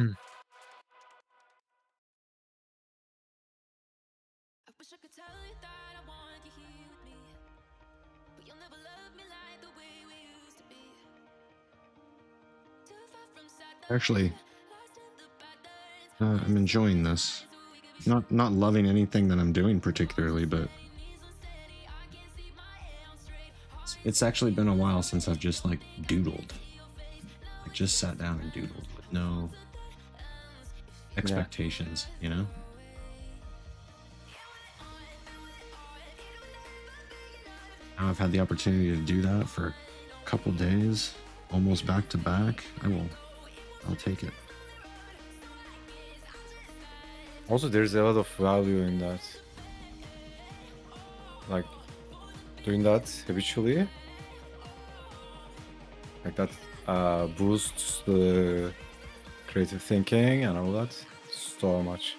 wish I could tell you that I want you here with me, but you'll never love me like the way we used to be. Too far from side. Actually, I'm enjoying this. Not loving anything that I'm doing particularly, but It's actually been a while since I've just like doodled. Like just sat down and doodled with no expectations, you know? Now I've had the opportunity to do that for a couple days, almost back to back. I'll take it. Also, there's a lot of value in that. Like doing that habitually, like that boosts the creative thinking and all that so much.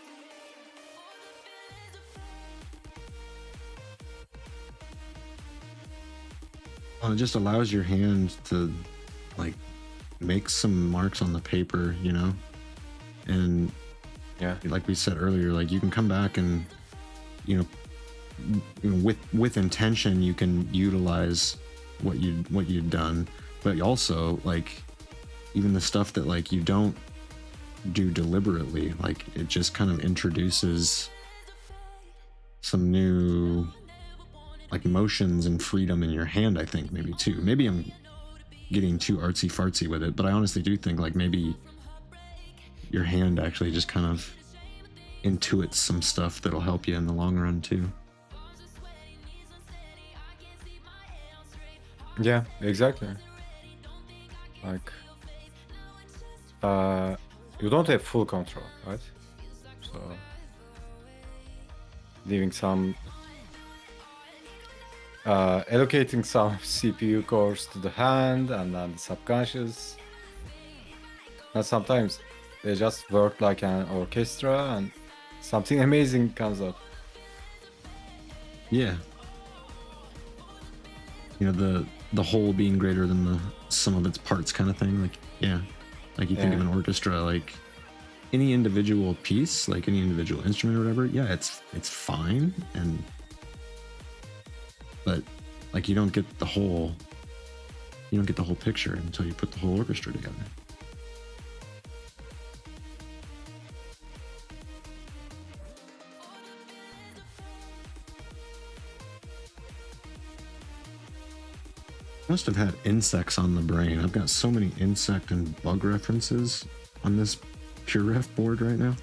Well, it just allows your hand to like make some marks on the paper, you know? And Yeah. like we said earlier, like you can come back and, you know, with intention, you can utilize what you've done, but also like even the stuff that like you don't do deliberately, like it just kind of introduces some new like motions and freedom in your hand. I think maybe too. Maybe I'm getting too artsy fartsy with it, but I honestly do think like maybe your hand actually just kind of intuits some stuff that'll help you in the long run too. Yeah, exactly. Like, you don't have full control, right? So, leaving some, allocating some CPU cores to the hand and then the subconscious. And sometimes they just work like an orchestra and something amazing comes up. Yeah. You know, the whole being greater than the sum of its parts kind of thing. Like, yeah. Like you think of an orchestra, like any individual piece, like any individual instrument or whatever, yeah, it's fine, but like you don't get the whole picture until you put the whole orchestra together. Must have had insects on the brain. I've got so many insect and bug references on this PureRef board right now.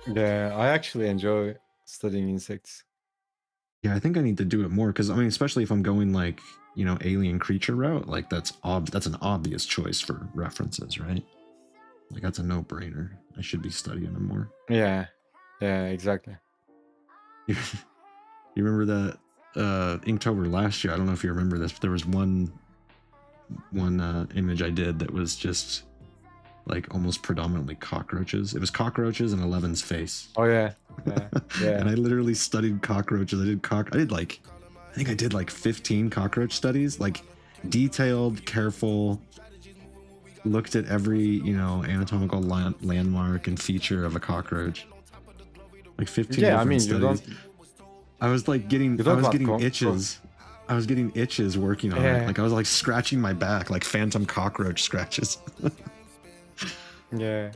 Yeah, I actually enjoy studying insects. Yeah, I think I need to do it more because I mean, especially if I'm going like, you know, alien creature route, like that's an obvious choice for references, right? Like that's a no-brainer. I should be studying them more. Yeah, exactly. You remember that Inktober last year? I don't know if you remember this, but there was one image I did that was just like almost predominantly cockroaches. It was cockroaches and Eleven's face. Oh yeah. And I literally studied cockroaches. I think I did like 15 cockroach studies, like detailed, careful, looked at every, you know, anatomical landmark and feature of a cockroach. Like 15 different studies. I was like getting itches. I was getting itches working on it. Like I was like scratching my back, like phantom cockroach scratches. Yeah.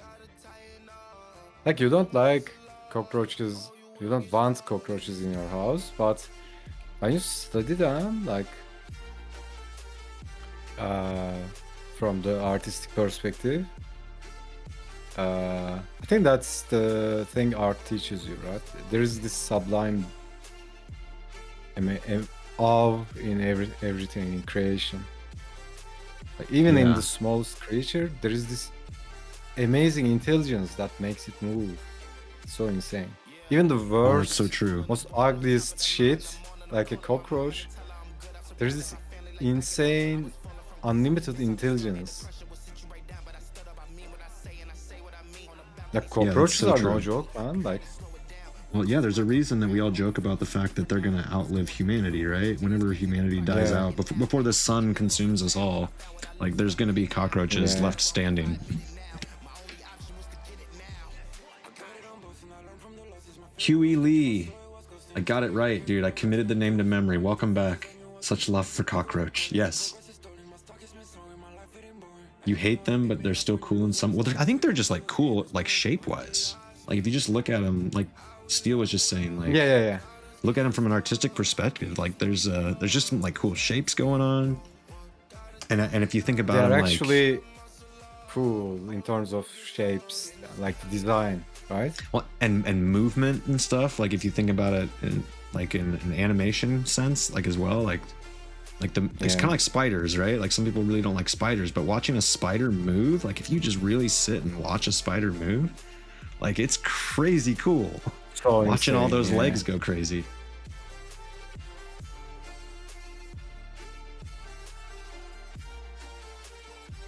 Like you don't like cockroaches, you don't want cockroaches in your house, but when you study them, like from the artistic perspective, I think that's the thing art teaches you, right? There is this sublime awe in everything in creation. Like even in the smallest creature, there is this amazing intelligence that makes it move. It's so insane. Even the worst, so true. most ugliest shit, like a cockroach, there's this insane, unlimited intelligence. Like cockroaches are no joke, man. Like, well, yeah, there's a reason that we all joke about the fact that they're gonna outlive humanity, right? Whenever humanity dies out, before the sun consumes us all, like there's gonna be cockroaches left standing. Huey Lee. I got it right, dude. I committed the name to memory. Welcome back. Such love for cockroach. Yes. You hate them, but they're still cool in some... Well, I think they're just, like, cool, like, shape-wise. Like, if you just look at them, like, Steele was just saying, like... Yeah. look at them from an artistic perspective. Like there's just some like cool shapes going on, and if you think about They're them, like, actually cool in terms of shapes, like the design, right? well, and movement and stuff. Like if you think about it in like in an animation sense, like as well, like it's Yeah. kind of like spiders, right? Like some people really don't like spiders, but watching a spider move, like if you just really sit and watch a spider move, like it's crazy cool. So Watching all insane, those yeah. legs go crazy.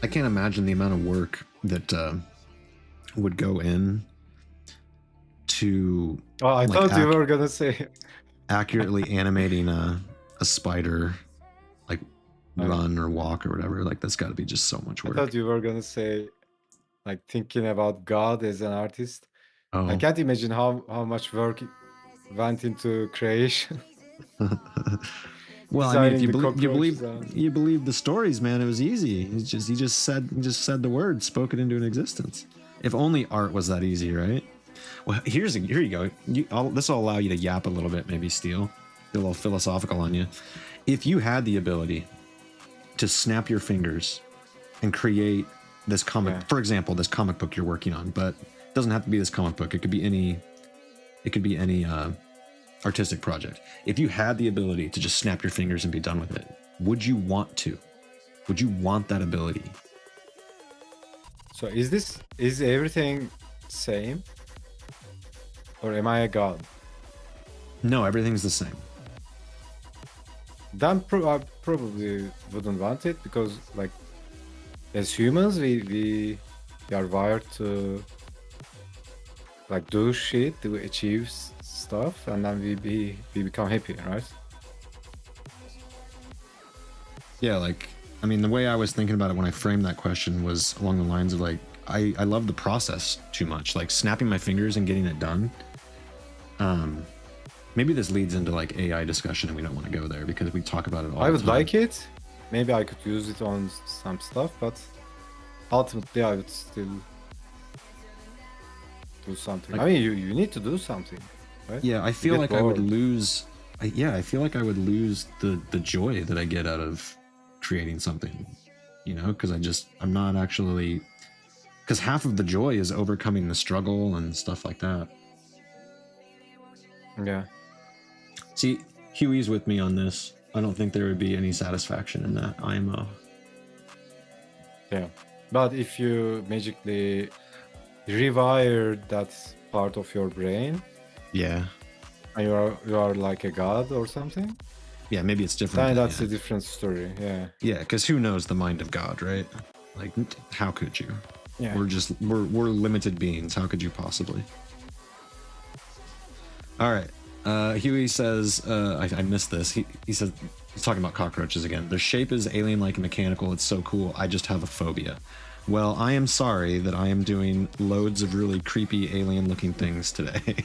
I can't imagine the amount of work that would go in to Oh, I like, thought you were gonna say. accurately animating a spider like Okay. run or walk or whatever. Like that's got to be just so much I work. thought you were gonna say, like, thinking about God as an artist. I Oh. can't imagine how much work went into creation. Well, I mean, if Designing you the believe cockroaches and- you believe the stories, man, it was easy. He just said the word, spoke it into an existence. If only art was that easy, right? Well, here you go. This will allow you to yap a little bit, maybe Steele. Be a little philosophical on you. If you had the ability to snap your fingers and create this comic, Yeah. for example, this comic book you're working on, but it doesn't have to be this comic book. It could be any artistic project. If you had the ability to just snap your fingers and be done with it, would you want to? Would you want that ability? So is everything same? Or am I a god? No, everything's the same. Then I probably wouldn't want it because, like, as humans, we are wired to like do shit to achieve stuff, and then we become happy, right? Yeah, like, I mean, the way I was thinking about it when I framed that question was along the lines of like, I love the process too much, like snapping my fingers and getting it done. Maybe this leads into like AI discussion and we don't want to go there because we talk about it all I the would time. like it. Maybe I could use it on some stuff, but ultimately I would still do something. Like- I mean, you need to do something, right? Yeah, I feel get like I would bored. lose. I feel like I would lose the joy that I get out of creating something, you know, because I'm not actually, because half of the joy is overcoming the struggle and stuff like that. Yeah. See, Huey's with me on this. I don't think there would be any satisfaction in that IMO. Yeah. But if you magically rewire that part of your brain Yeah, and you are like a god or something, yeah, maybe it's different. then than- that's yeah. a different story. Yeah. Yeah, because who knows the mind of God, right? Like, how could you? Yeah. We're limited beings. How could you possibly? All right. Huey says, I missed this. He says he's talking about cockroaches again. Their shape is alien-like and mechanical. It's so cool. I just have a phobia. Well, I am sorry that I am doing loads of really creepy alien-looking things today.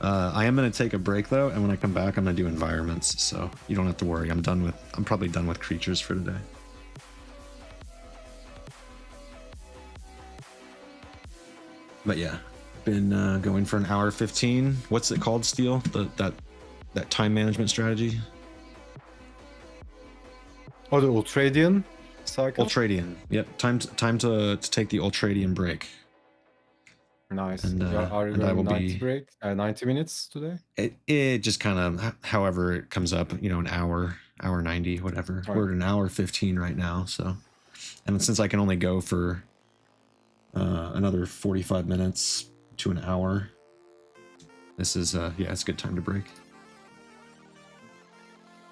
I am going to take a break though, and when I come back, I'm going to do environments. So you don't have to worry. I'm probably done with creatures for today. But yeah, been going for an hour 15. What's it called, Steel? That time management strategy? Oh, the Ultradian cycle? Ultradian. Yep. Time to take the Ultradian break. Nice. And, Are you and I going will 90 be- break? 90 minutes today? It just kind of however it comes up, you know, an hour 90, whatever. Right. We're at an hour 15 right now, so. And since I can only go for another 45 minutes to an hour, this is it's a good time to break.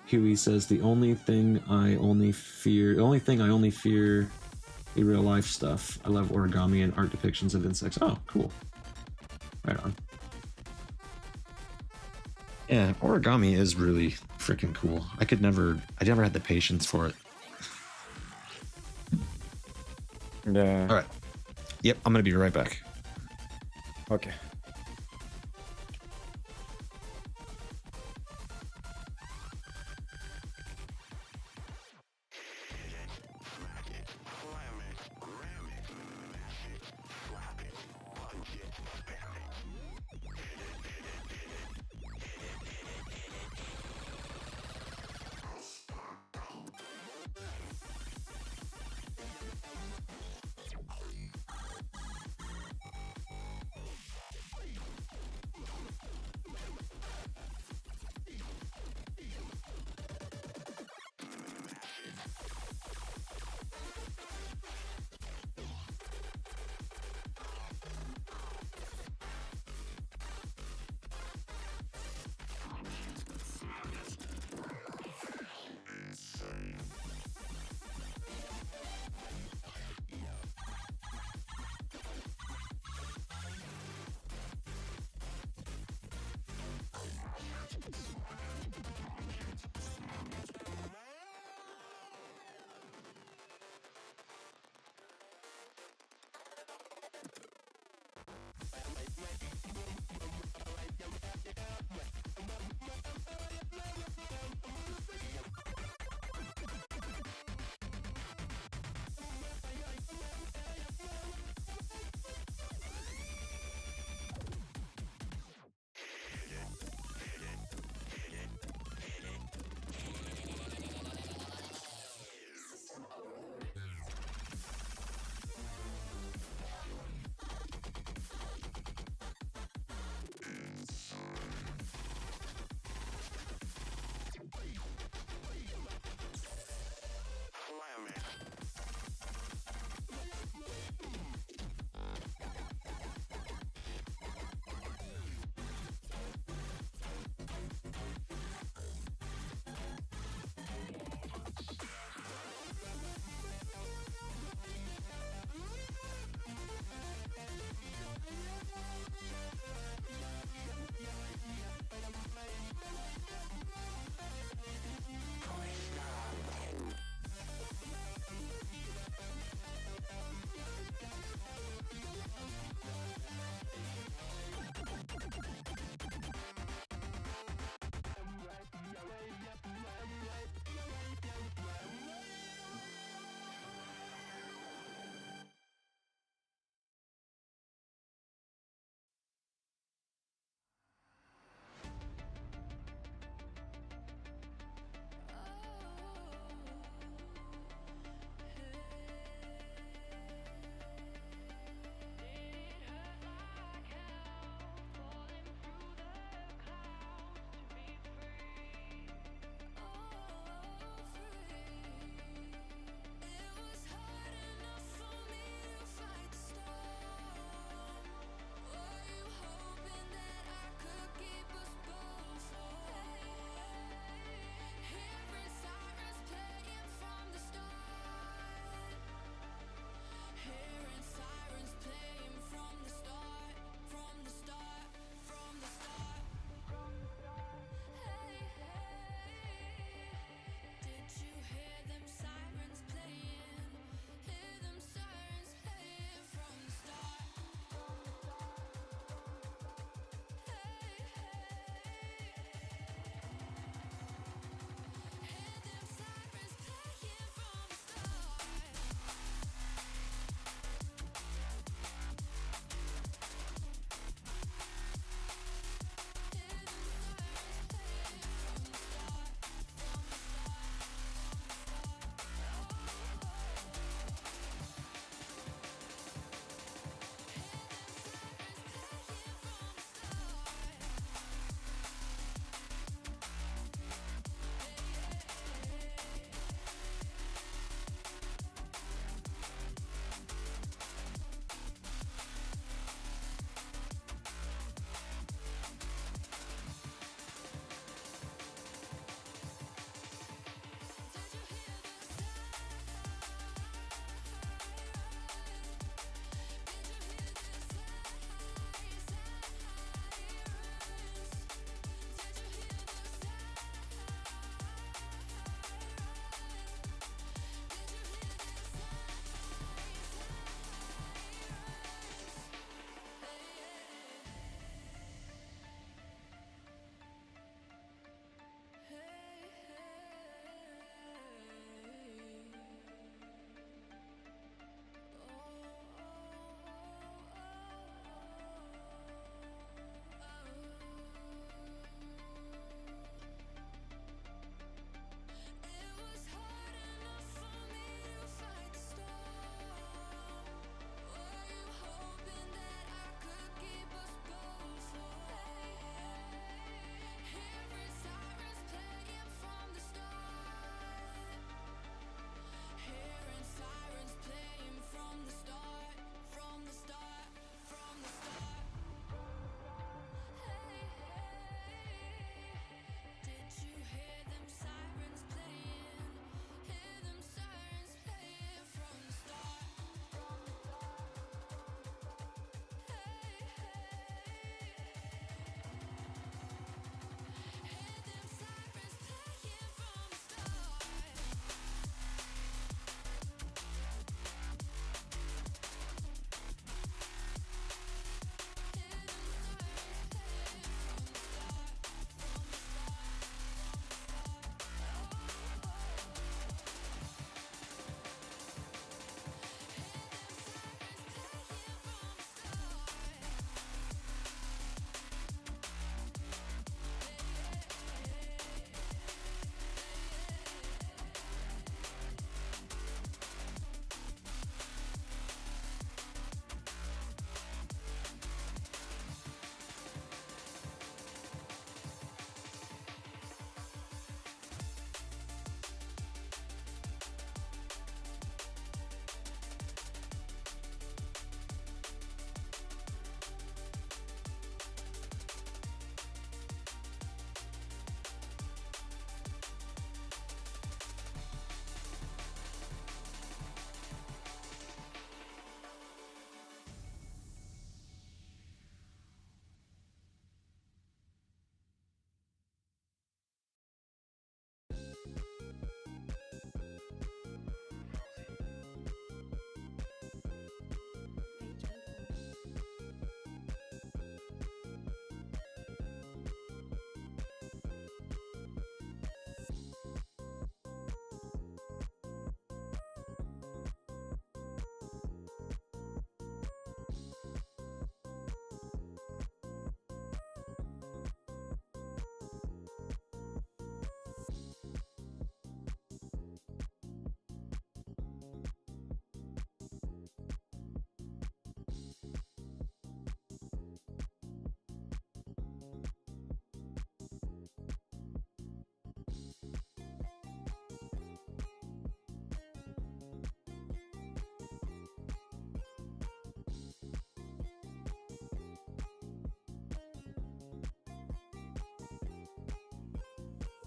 Huey says the only thing I only fear the real life stuff. I love origami and art depictions of insects. Oh, cool. Right on. Yeah, origami is really freaking cool. I never had the patience for it. Yeah. All right. Yep, I'm gonna be right back. Okay.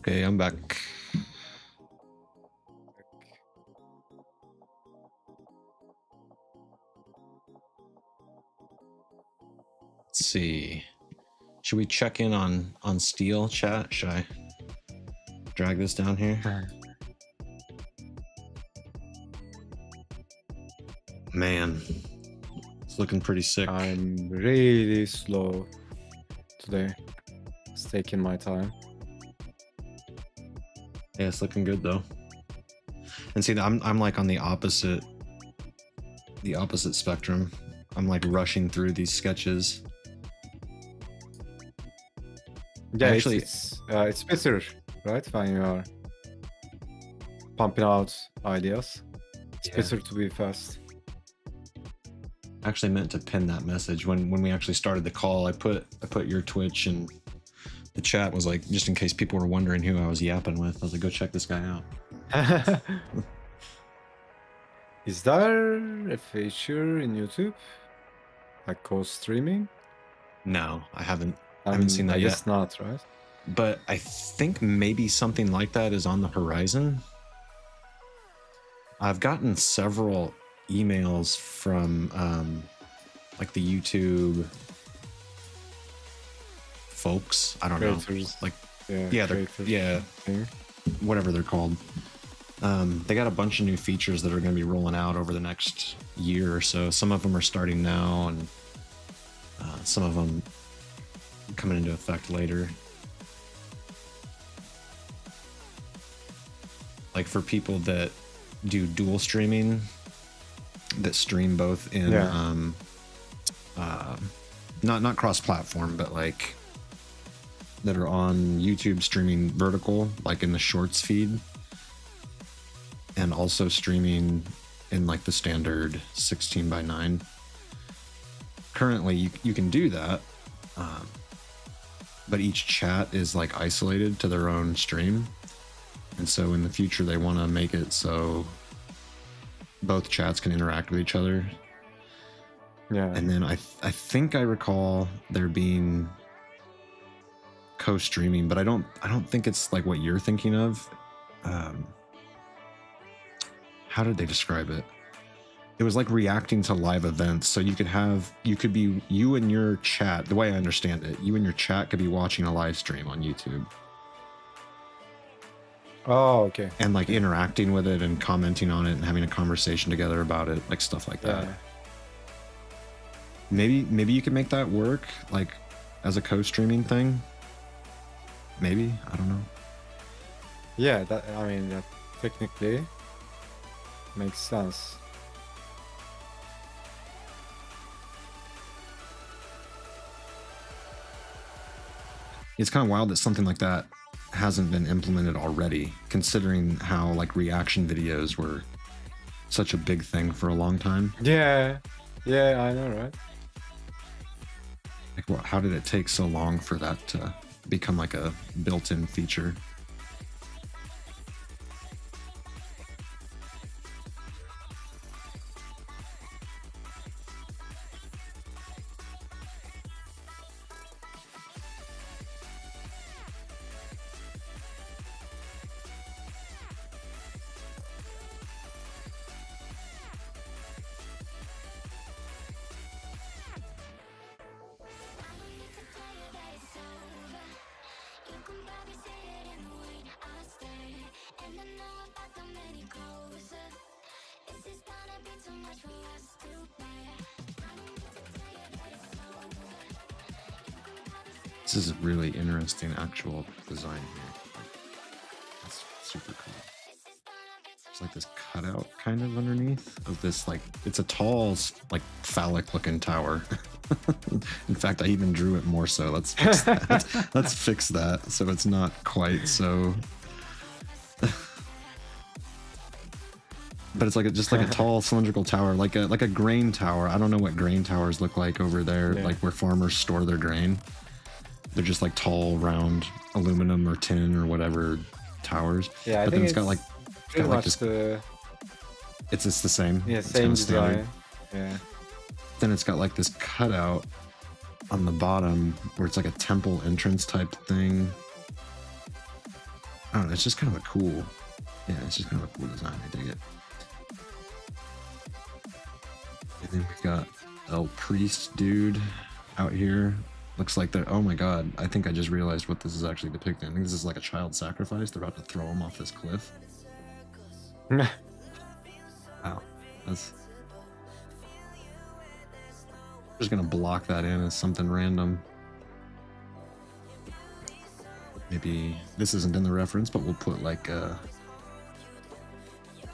Okay, I'm back. Let's see. Should we check in on Steel chat? Should I drag this down here? Man, it's looking pretty sick. I'm really slow today. It's taking my time. Yeah, it's looking good though. And see, I'm like on the opposite spectrum. I'm like rushing through these sketches. Yeah, Actually- it's better, right? When you are pumping out ideas, it's Yeah. better to be fast. I actually meant to pin that message when we actually started the call. I put your Twitch, and the chat was like, just in case people were wondering who I was yapping with. I was like, go check this guy out. Is there a feature in YouTube like co-streaming? No, I haven't seen that I yet. guess not, right? But I think maybe something like that is on the horizon. I've gotten several emails from like the YouTube folks. I don't know, Creators. like Yeah, creators yeah, thing. whatever they're called. They got a bunch of new features that are going to be rolling out over the next year or so. Some of them are starting now, and some of them coming into effect later. Like for people that do dual streaming, that stream both in not cross-platform, but like that are on YouTube streaming vertical, like in the shorts feed, and also streaming in like the standard 16:9. Currently, you can do that, but each chat is like isolated to their own stream, and so in the future they want to make it so both chats can interact with each other. Yeah. And then I think I recall there being co-streaming, but I don't think it's like what you're thinking of. How did they describe it? It was like reacting to live events. So you could be you and your chat. The way I understand it, you and your chat could be watching a live stream on YouTube Oh, okay. and like interacting with it and commenting on it and having a conversation together about it, like stuff like that. Yeah. Maybe you could make that work, like as a co-streaming thing. Maybe, I don't know. Yeah, that technically makes sense. It's kind of wild that something like that hasn't been implemented already, considering how like reaction videos were such a big thing for a long time. Yeah, I know, right? Like, how did it take so long for that to become like a built-in feature? This is a really interesting actual design here. That's super cool. It's like this cutout kind of underneath of this, like, it's a tall, like phallic looking tower. In fact, I even drew it more so. Let's fix that. Let's fix that so it's not quite so. But it's like just like a tall cylindrical tower, like a grain tower. I don't know what grain towers look like over there, Yeah. like where farmers store their grain. They're just like tall, round aluminum or tin or whatever towers. Yeah, I but think then it's got like pretty like much this- the it's the same. It's same kinda standard. design. Yeah. Then it's got like this cutout on the bottom where it's like a temple entrance type thing. I don't know, it's just kind of a cool, yeah, it's just kind of a cool design. I dig it. And then we got El Priest dude out here. Looks like they're, oh my god, I think I just realized what this is actually depicting. I think this is like a child sacrifice. They're about to throw him off this cliff. Wow, that's... just gonna block that in as something random. Maybe this isn't in the reference, but we'll put like an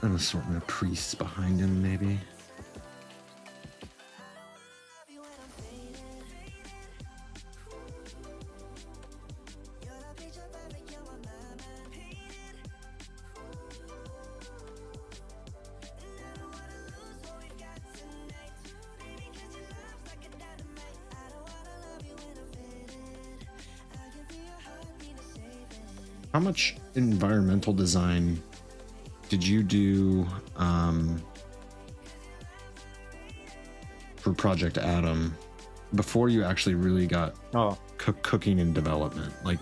assortment of priests behind him, maybe. How much environmental design did you do for Project Adam before you actually really got cooking and development? Like,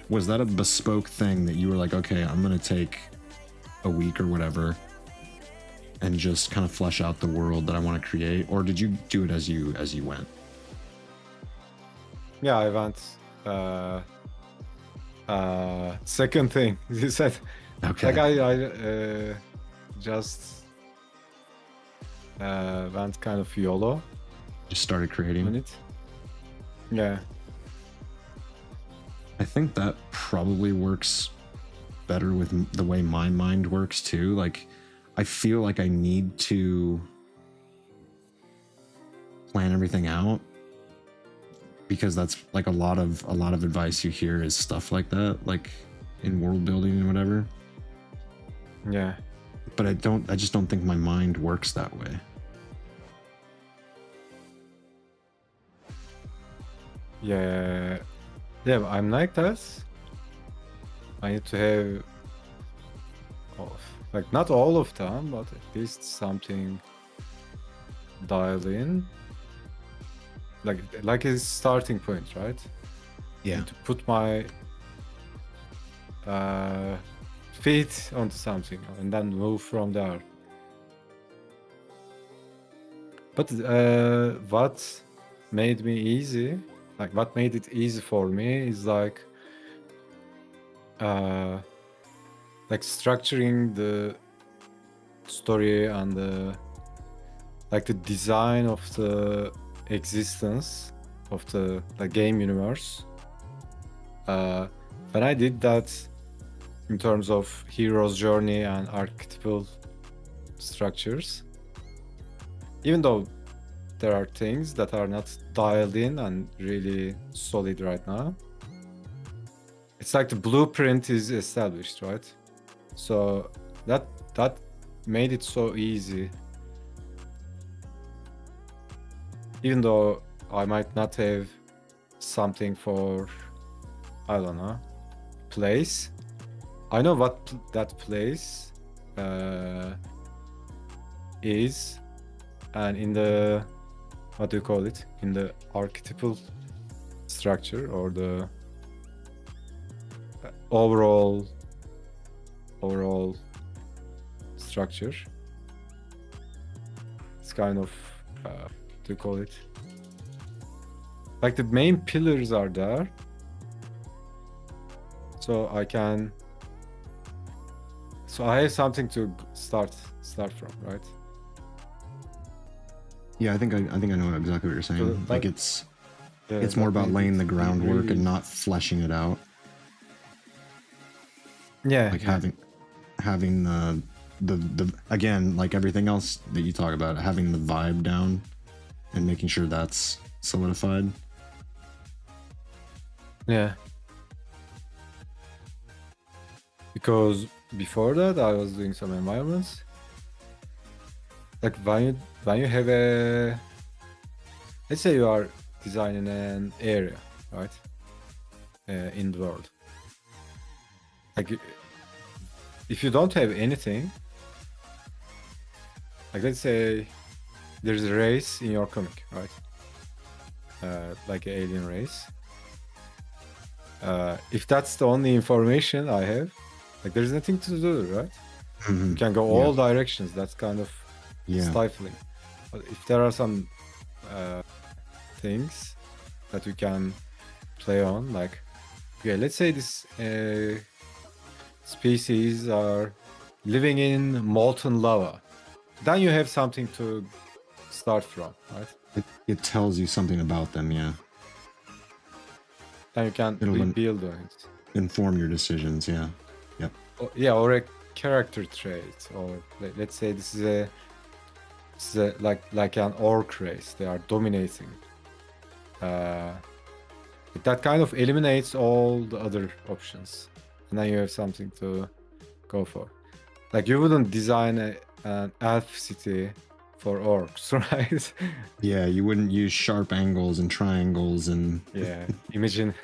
was that a bespoke thing that you were like, okay, I'm gonna take a week or whatever and just kind of flesh out the world that I want to create, or did you do it as you went? Yeah, I went. Second thing you said. Okay. Like I just went kind of YOLO Just started on creating. it. Yeah. I think that probably works better with the way my mind works too. Like, I feel like I need to plan everything out, because that's like a lot of advice you hear is stuff like that, like in world building and whatever. Yeah. But I just don't think my mind works that way. Yeah. Yeah, I'm like that. I need to have like not all of them, but at least something dialed in. Like a starting point, right? Yeah. To put my feet onto something and then move from there. But what made me easy, like what made it easy for me is like structuring the story and the design of the existence of the game universe. When I did that in terms of hero's journey and archetypal structures, even though there are things that are not dialed in and really solid right now, it's like the blueprint is established, right? So that made it so easy. Even though I might not have something for, I don't know, place, I know what that place is, and in the, what do you call it, in the archetypal structure or the overall structure, it's kind of to call it, like the main pillars are there, so I have something to start from, right? Yeah, I think I know exactly what you're saying. So like that- it's more about laying the groundwork really, and not fleshing it out. yeah, Like having the again, like everything else that you talk about, having the vibe down and making sure that's solidified. yeah. Because before that, I was doing some environments. Like when you have a, let's say you are designing an area, right, in the world. Like if you don't have anything, like let's say there's a race in your comic, right? Like an alien race. If that's the only information I have, Like there's nothing to do, right? Mhm. You can go all directions. That's kind of Yeah. stifling. But if there are some things that you can play on, like, okay, let's say this species are living in molten lava, then you have something to start from, right? It tells you something about them, yeah. Then you can It'll build on it. inform your decisions, yeah. Yep. Yeah, or a character trait, or let's say this is a like an orc race. They are dominating. That kind of eliminates all the other options, and then you have something to go for. Like you wouldn't design an elf city for orcs, right? Yeah, you wouldn't use sharp angles and triangles and Yeah, imagine.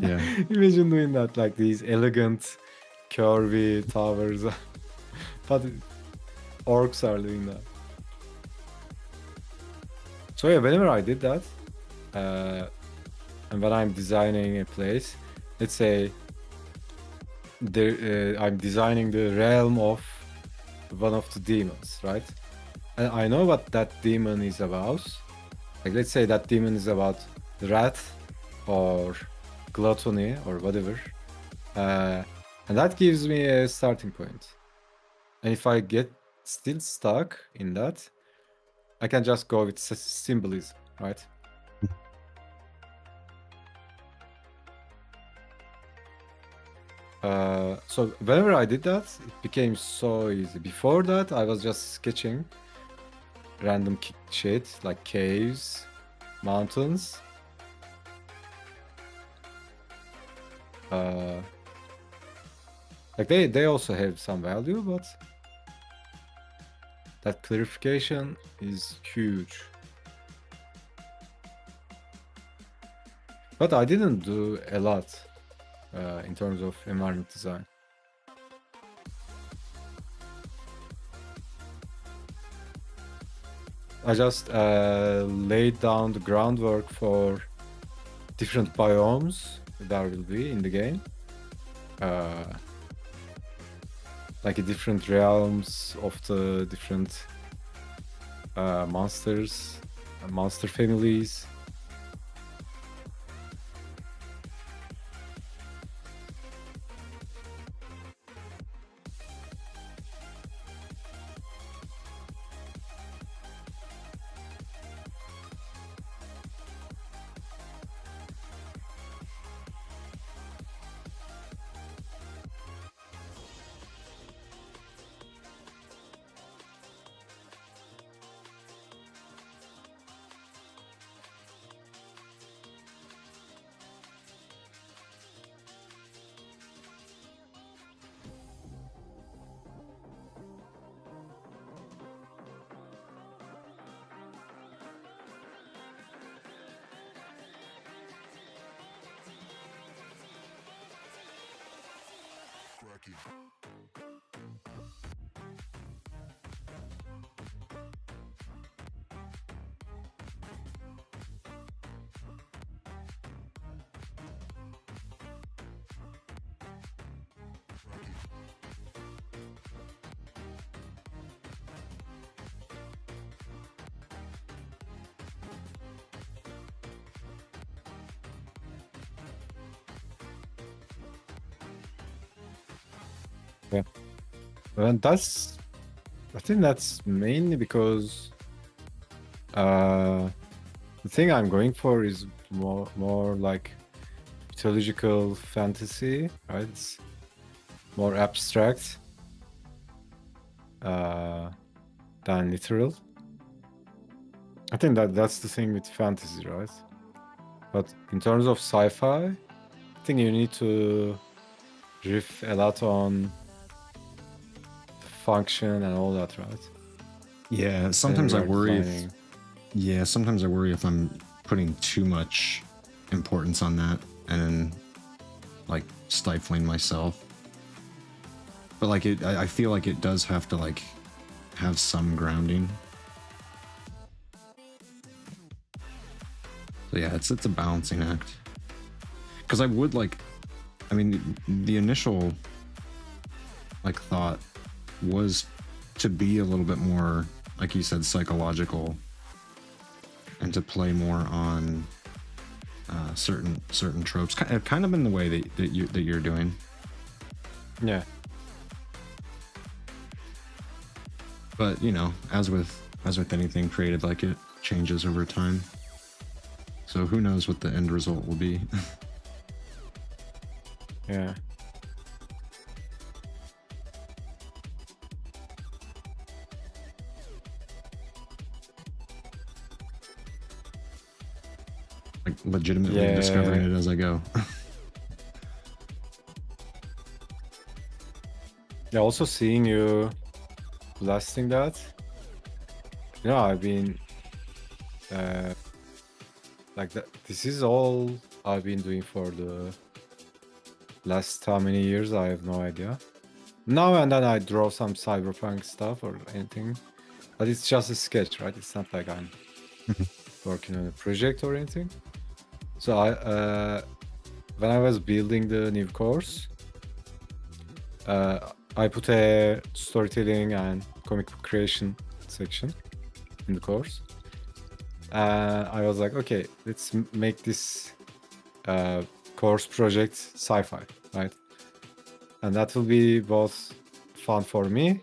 Yeah. Imagine doing that, like these elegant, curvy towers, but orcs are doing that. So yeah, whenever I did that, and when I'm designing a place, let's say I'm designing the realm of one of the demons, right? And I know what that demon is about. Like let's say that demon is about wrath or gluttony or whatever. And that gives me a starting point. And if I get still stuck in that, I can just go with symbolism, right? So whenever I did that, it became so easy. Before that, I was just sketching random shit like caves, mountains. Like they also have some value, but that clarification is huge. But I didn't do a lot in terms of environment design. I just laid down the groundwork for different biomes there will be in the game. Like different realms of the different monsters, monster families. Yeah, and I think that's mainly because the thing I'm going for is more like mythological fantasy, right? It's more abstract than literal. I think that's the thing with fantasy, right? But in terms of sci-fi, I think you need to riff a lot on function and all that, right? Yeah, sometimes I Whenever worry designing. sometimes I worry if I'm putting too much importance on that and then like stifling myself. But like I feel like it does have to like have some grounding. So yeah, it's a balancing act. Because I would like, I mean, the initial like thought was to be a little bit more, like you said, psychological, and to play more on certain tropes, kind of in the way that you're doing. Yeah. But you know, as with anything creative, like it changes over time. So who knows what the end result will be? Yeah. Like legitimately Yeah. discovering it as I go. Yeah, also seeing you blasting that. You know, I've been like that. This is all I've been doing for the last how many years? I have no idea. Now and then I draw some cyberpunk stuff or anything, but it's just a sketch, right? It's not like I'm working on a project or anything. So when I was building the new course, I put a storytelling and comic book creation section in the course. I was like, okay, let's make this course project sci-fi, right? And that will be both fun for me.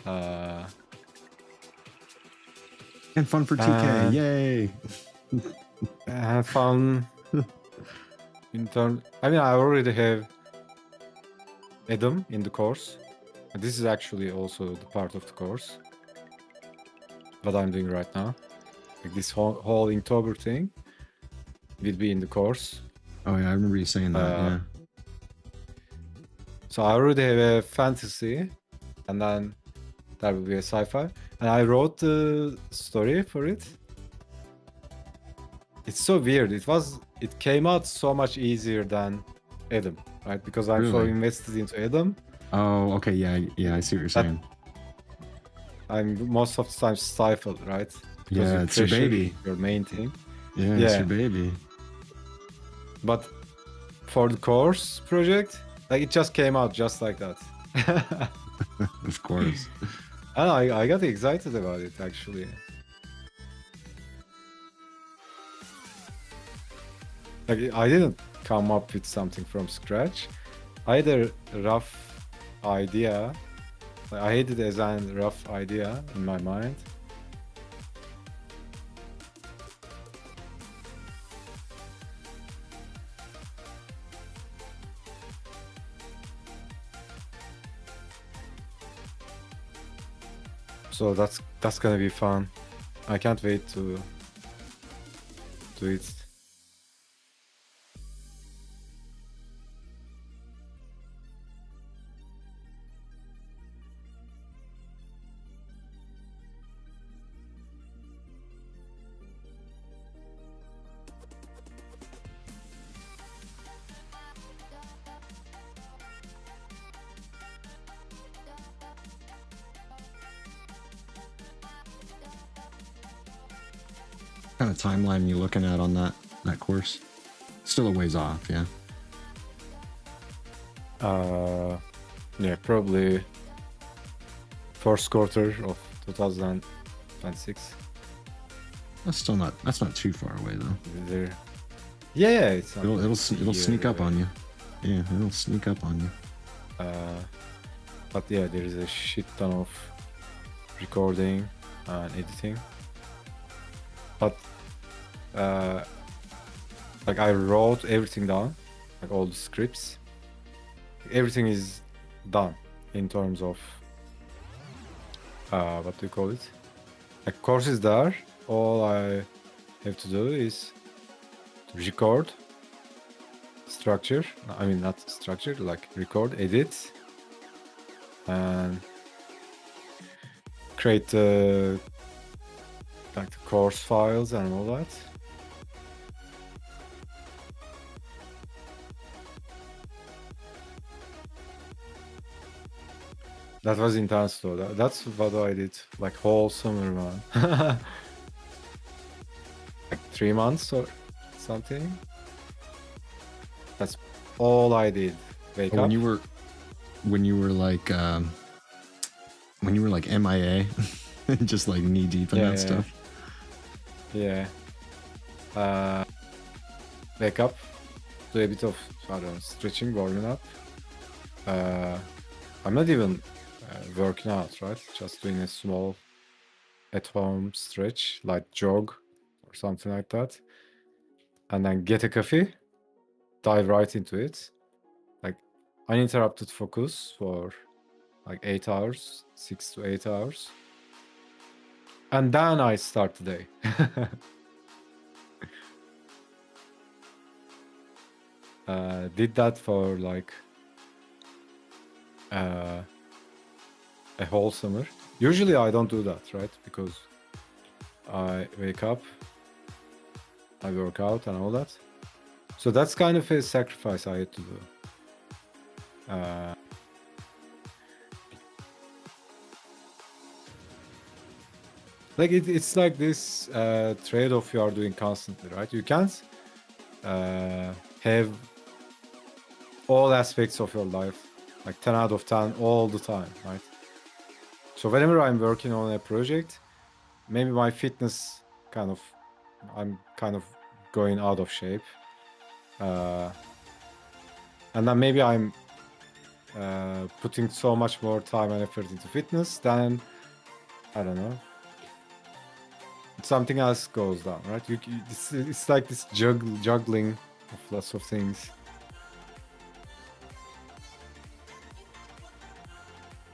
And fun for TK, yay! And fun in turn. I mean, I already have Adam in the course. And this is actually also the part of the course. What I'm doing right now. Like this whole Inktober thing will be in the course. Oh yeah, I remember you saying that. Yeah. So I already have a fantasy, and then there will be a sci-fi. And I wrote the story for it. It's so weird. It came out so much easier than Adam, right? Because I'm so Really? invested into Adam. Oh, okay, yeah, I see what you're saying. I'm most of the time stifled, right? Because Yeah, you it's your pressure baby. your main thing. Yeah, it's Yeah. your baby. But for the course project, like it just came out just like that. Of course. And I got excited about it actually. Like I didn't come up with something from scratch. I had a rough idea. Like, I had it as a rough idea in my mind. So that's gonna be fun. I can't wait to do it. Kind of timeline you looking at on that course? Still a ways off, yeah. Yeah, probably first quarter of 2026. That's not too far away though. There. Yeah, it's not It'll a year sneak up away. on you. Yeah, it'll sneak up on you. But yeah, there is a shit ton of recording and editing. But like I wrote everything down, like all the scripts. Everything is done in terms of what do you call it? Like course is there. All I have to do is to record, structure. I mean not structure, like record, edit, and create the like the course files and all that. That was intense though. That's what I did like whole summer, man. Like 3 months or something. That's all I did. Wake But up. when you were when you were like MIA, just like knee deep in that stuff. Yeah. Wake up, do a bit of, I don't know, stretching, warming up. I'm not even working out, right? Just doing a small at-home stretch, like jog or something like that. And then get a coffee, dive right into it. Like uninterrupted focus for like 8 hours, 6 to 8 hours. And then I start the day. Did that for like a whole summer. Usually I don't do that, right? Because I wake up, I work out and all that. So that's kind of a sacrifice I had to do. Like it's like this trade-off you are doing constantly, right? You can't have all aspects of your life like 10 out of 10 all the time, right? So whenever I'm working on a project, maybe my fitness I'm kind of going out of shape. And then maybe I'm putting so much more time and effort into fitness than, I don't know, something else goes down, right? It's like this juggling of lots of things.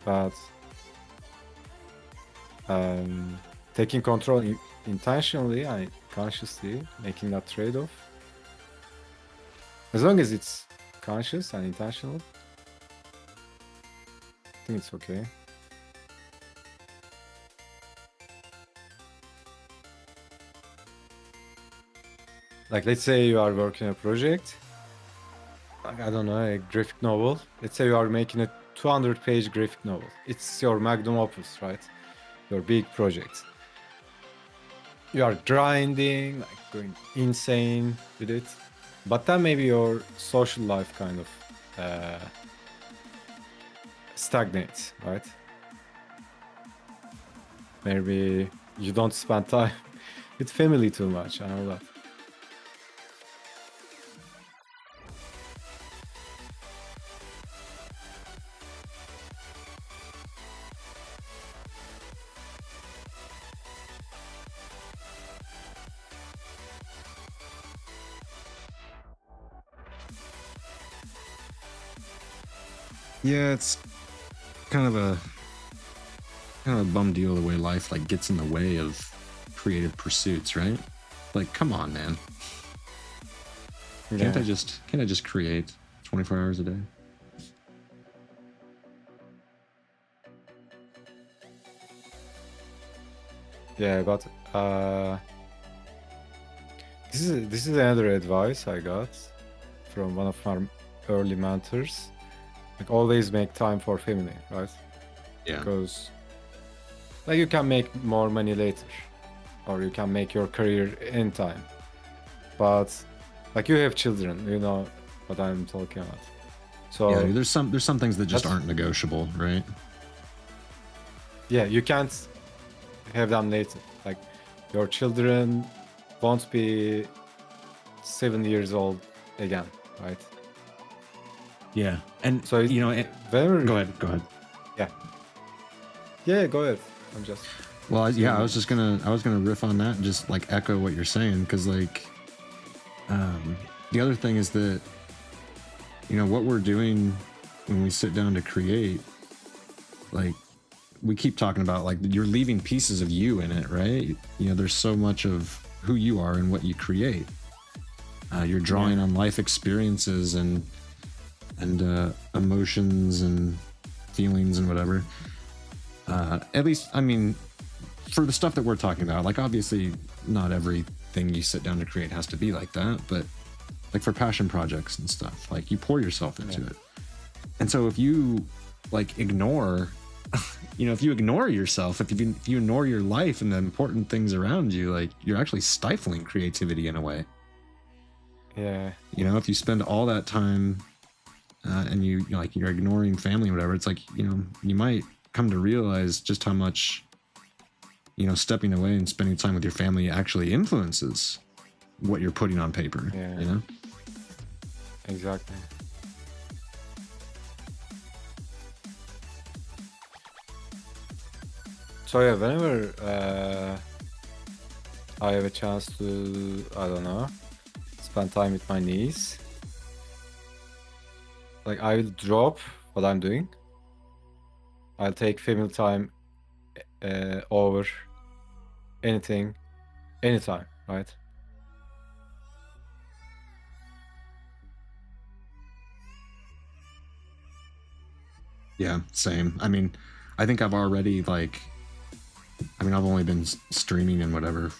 But taking control intentionally and consciously, making that trade-off, as long as it's conscious and intentional, I think it's okay. Like, let's say you are working a project, like, I don't know, a graphic novel. Let's say you are making a 200-page graphic novel. It's your magnum opus, right? Your big project. You are grinding, like going insane with it. But then maybe your social life kind of stagnates, right? Maybe you don't spend time with family too much and all that. Yeah, it's kind of a bum deal the way life like gets in the way of creative pursuits, right? Like, come on, man. Can't I just create 24 hours a day? Yeah, but this is another advice I got from one of our early mentors. Like, always make time for family, right? Yeah. Because like you can make more money later, or you can make your career in time. But like, you have children, you know what I'm talking about. So yeah, there's some things that just that's- aren't negotiable, right? yeah, you can't have them later. Like, your children won't be 7 years old again, right? Yeah, and So you know, whenever, go ahead. yeah, go ahead. I'm just Well, yeah, I was gonna riff on that and just like echo what you're saying, because like, the other thing is that, you know, what we're doing when we sit down to create, like, we keep talking about like you're leaving pieces of you in it, right? You know, there's so much of who you are and what you create. You're drawing on life experiences and emotions and feelings and whatever. At least, I mean, for the stuff that we're talking about, like, obviously not everything you sit down to create has to be like that, but like for passion projects and stuff, like you pour yourself into it. And so if you like ignore, you know, if you ignore yourself, if you ignore your life and the important things around you, like, you're actually stifling creativity in a way. yeah. You know, if you spend all that time and you're ignoring family or whatever, it's like, you might come to realize just how much, stepping away and spending time with your family actually influences what you're putting on paper. Yeah. Exactly. So yeah, whenever I have a chance to, I don't know, spend time with my niece, like I will drop what I'm doing. I'll take family time over anything, anytime, right? Yeah, same. I mean, I think I've already I've only been streaming and whatever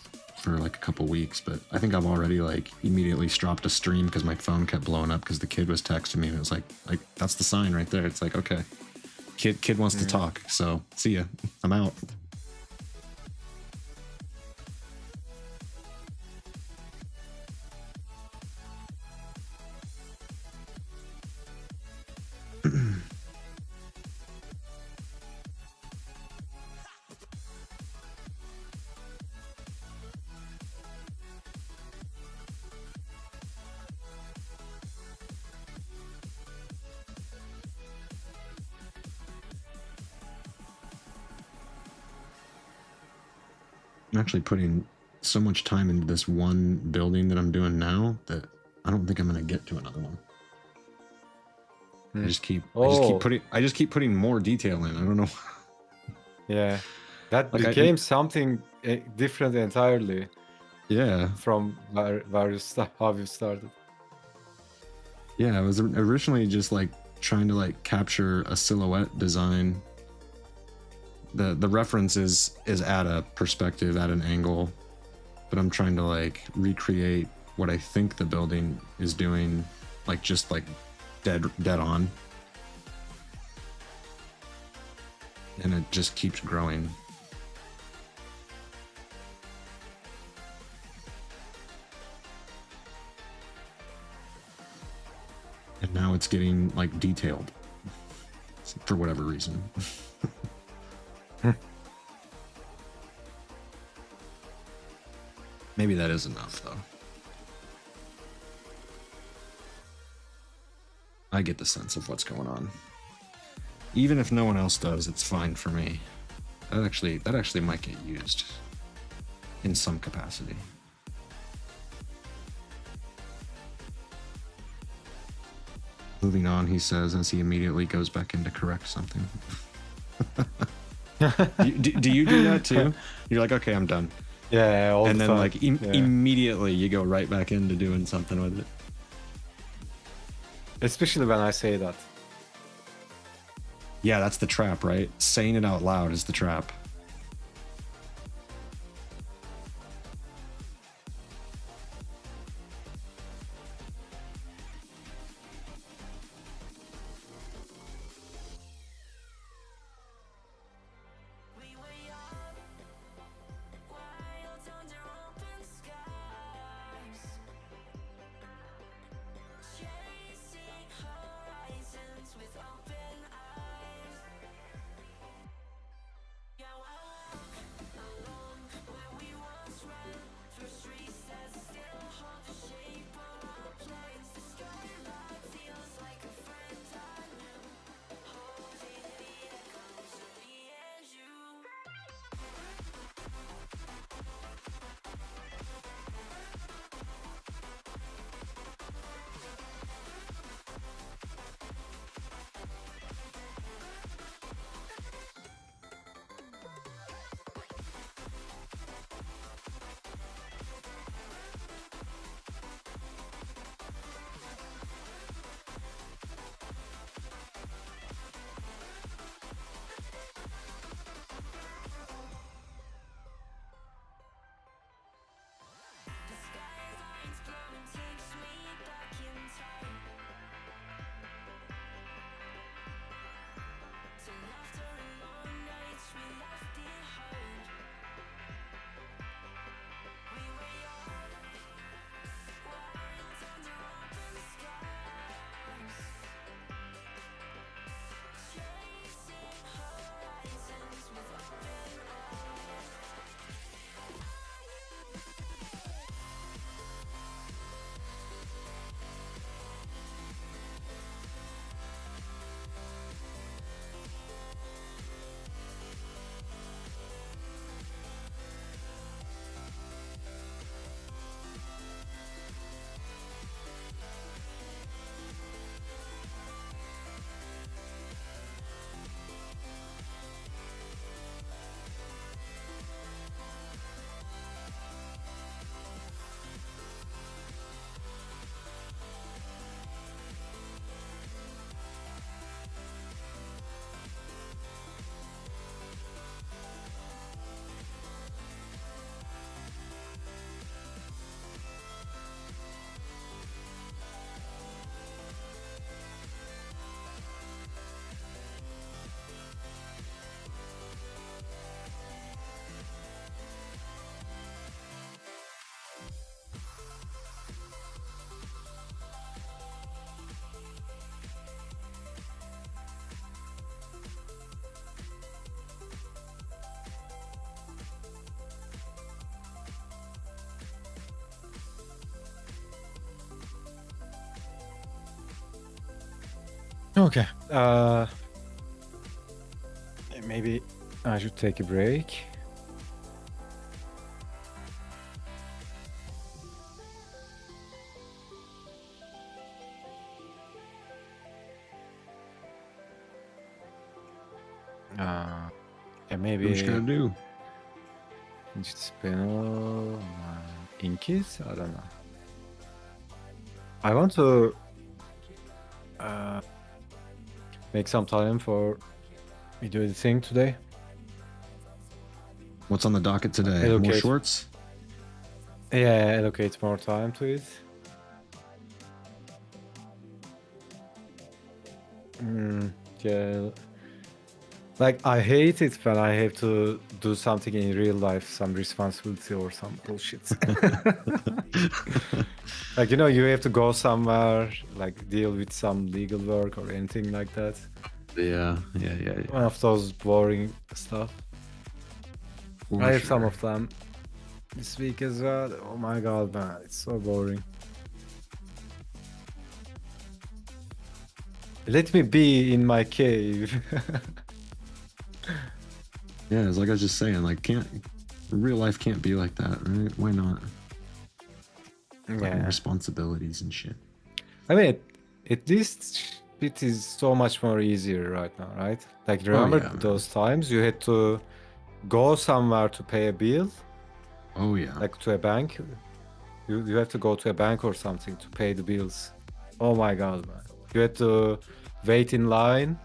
for like a couple weeks, but I think I've already immediately stopped a stream because my phone kept blowing up because the kid was texting me, and it was like that's the sign right there. It's like, okay, kid wants to talk, so see ya, I'm out. I'm actually putting so much time into this one building that I'm doing now that I don't think I'm gonna get to another one. I just keep putting more detail in. I don't know. Yeah, that Like, became something different entirely Yeah, from where you how you started. yeah. I was originally just trying to capture a silhouette design. The reference is at a perspective, at an angle, but I'm trying to recreate what I think the building is doing, just dead on, and it just keeps growing. And now it's getting detailed for whatever reason. Maybe that is enough, though. I get the sense of what's going on. Even if no one else does, it's fine for me. That actually might get used in some capacity. Moving on, he says, as he immediately goes back in to correct something. Do you do that too? You're like, okay, I'm done. Yeah, all and the then time. immediately you go right back into doing something with it. Especially when I say that. Yeah, that's the trap, right? Saying it out loud is the trap. Okay. Maybe I should take a break. Do what you Maybe gotta do. just panel inkies. I don't know. I want to make some time for video editing today. What's on the docket today? More Allocate. shorts? Yeah, allocate more time to it. Yeah. Like, I hate it when I have to do something in real life, some responsibility or some bullshit. Like, you know, you have to go somewhere, like deal with some legal work or anything like that. Yeah. One of those boring stuff. For I have some sure. of them this week as well. Oh my god, man, it's so boring. Let me be in my cave. Yeah, it's like I was just saying, like, real life can't be like that, right? Why not? Fucking responsibilities and shit. I mean, at least it is so much more easier right now, right? Like, remember yeah, man. those times you had to go somewhere to pay a bill, Oh yeah. like to a bank? You have to go to a bank or something to pay the bills. Oh my god, man. You had to wait in line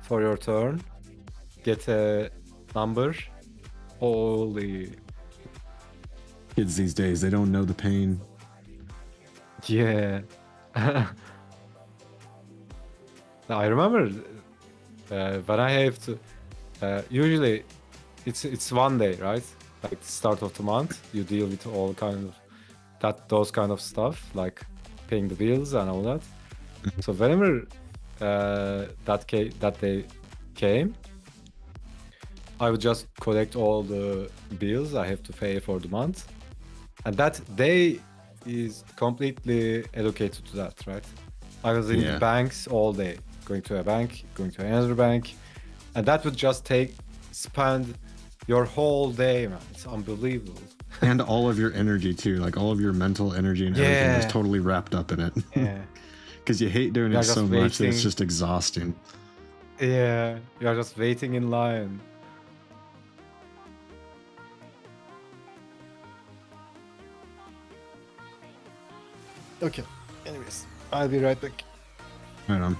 for your turn, get a number. Holy. Kids these days, they don't know the pain. Yeah. I remember when I have to. Usually, it's one day, right? Like the start of the month, you deal with all kind of those kind of stuff, like paying the bills and all that. So whenever that day came, I would just collect all the bills I have to pay for the month, and that day is completely allocated to that, right? I was in the Yeah. banks all day, going to a bank, going to another bank, and that would just spend your whole day, man. It's unbelievable. And all of your energy too, like all of your mental energy and everything was Yeah. totally wrapped up in it. Yeah. Because you hate doing You're it so just much that it's waiting. just exhausting. Yeah, you're just waiting in line. Okay. Anyways, I'll be right back. Right on.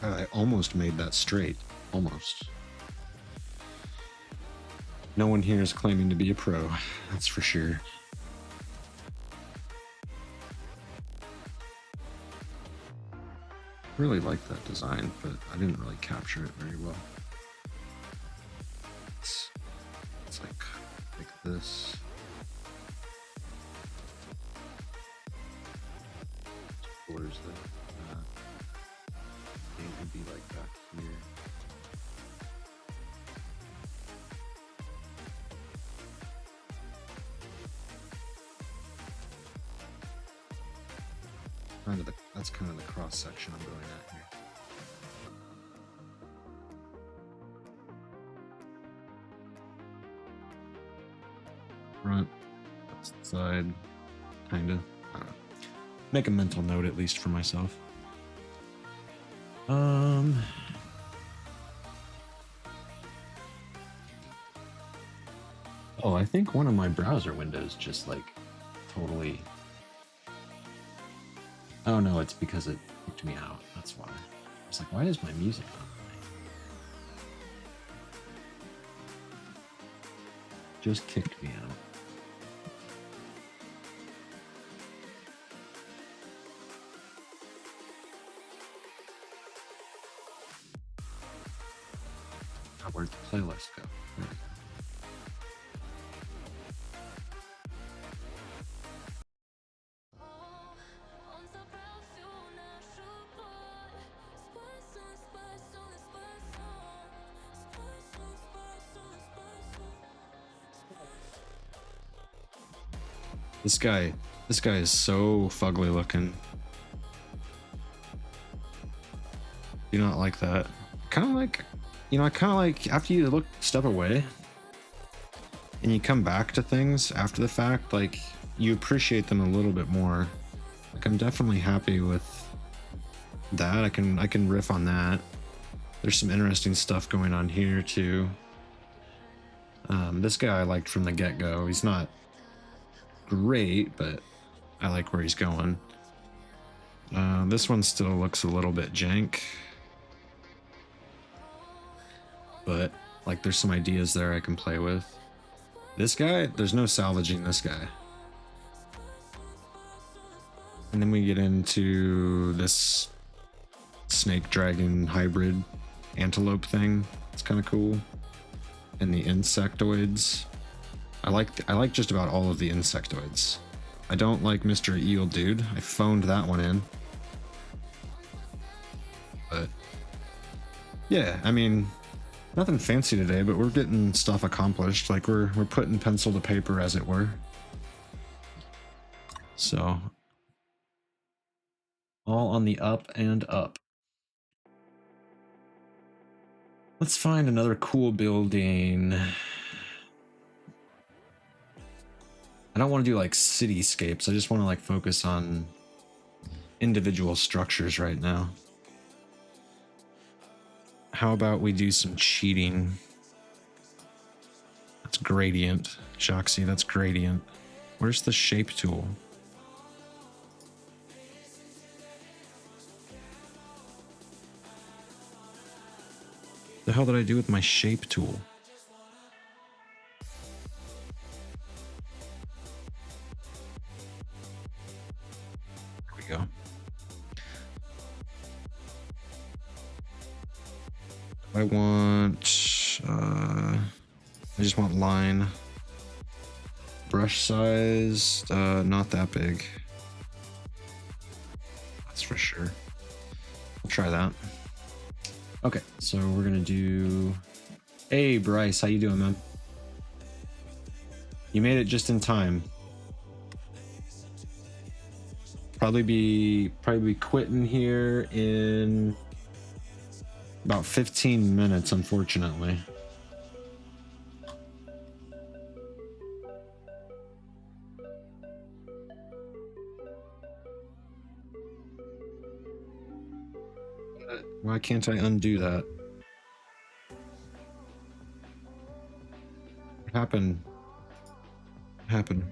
I almost made that straight. Almost. No one here is claiming to be a pro. That's for sure. Really like that design, but I didn't really capture it very well. It's like this. Where's the it would be like that here. That's kind of the cross section I'm going at here. Front, that's the side, kinda. I don't know. Make a mental note at least for myself. Oh, I think one of my browser windows just like totally. Oh no, it's because it kicked me out. That's why. I was like, why is my music not playing? Just kicked me out. Where'd the playlist go? There we go. This guy is so fugly looking. Do not like that. Kind of like, you know, I kind of like after you step away and you come back to things after the fact, like you appreciate them a little bit more. Like I'm definitely happy with that. I can riff on that. There's some interesting stuff going on here too. This guy I liked from the get-go. He's not great, but I like where he's going. This one still looks a little bit jank, but like there's some ideas there I can play with. This guy, there's no salvaging this guy. And then we get into this snake dragon hybrid antelope thing. It's kind of cool. And the insectoids. I like just about all of the insectoids. I don't like Mr. Eel Dude. I phoned that one in. But yeah, I mean, nothing fancy today, but we're getting stuff accomplished. Like we're putting pencil to paper, as it were. So all on the up and up. Let's find another cool building. I don't want to do like cityscapes. I just want to like focus on individual structures right now. How about we do some cheating? That's gradient. Shoxy, that's gradient. Where's the shape tool? The hell did I do with my shape tool? There we go. I want, I just want line. Brush size, not that big. That's for sure. I'll try that. Okay, so we're gonna do... Hey, Bryce, how you doing, man? You made it just in time. Probably be quitting here in about 15 minutes, unfortunately. Why can't I undo that? What happened? What happened?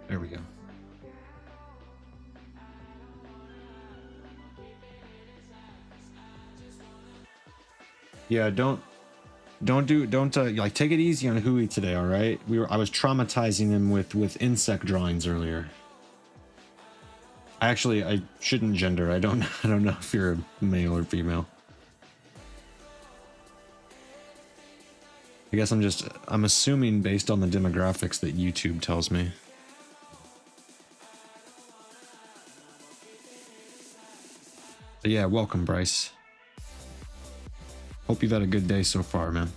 There we go. Yeah, don't like take it easy on Hui today, all right? I was traumatizing him with insect drawings earlier. Actually, I shouldn't gender. I don't know if you're a male or female. I guess I'm assuming based on the demographics that YouTube tells me. But yeah, welcome, Bryce. Hope you've had a good day so far, man.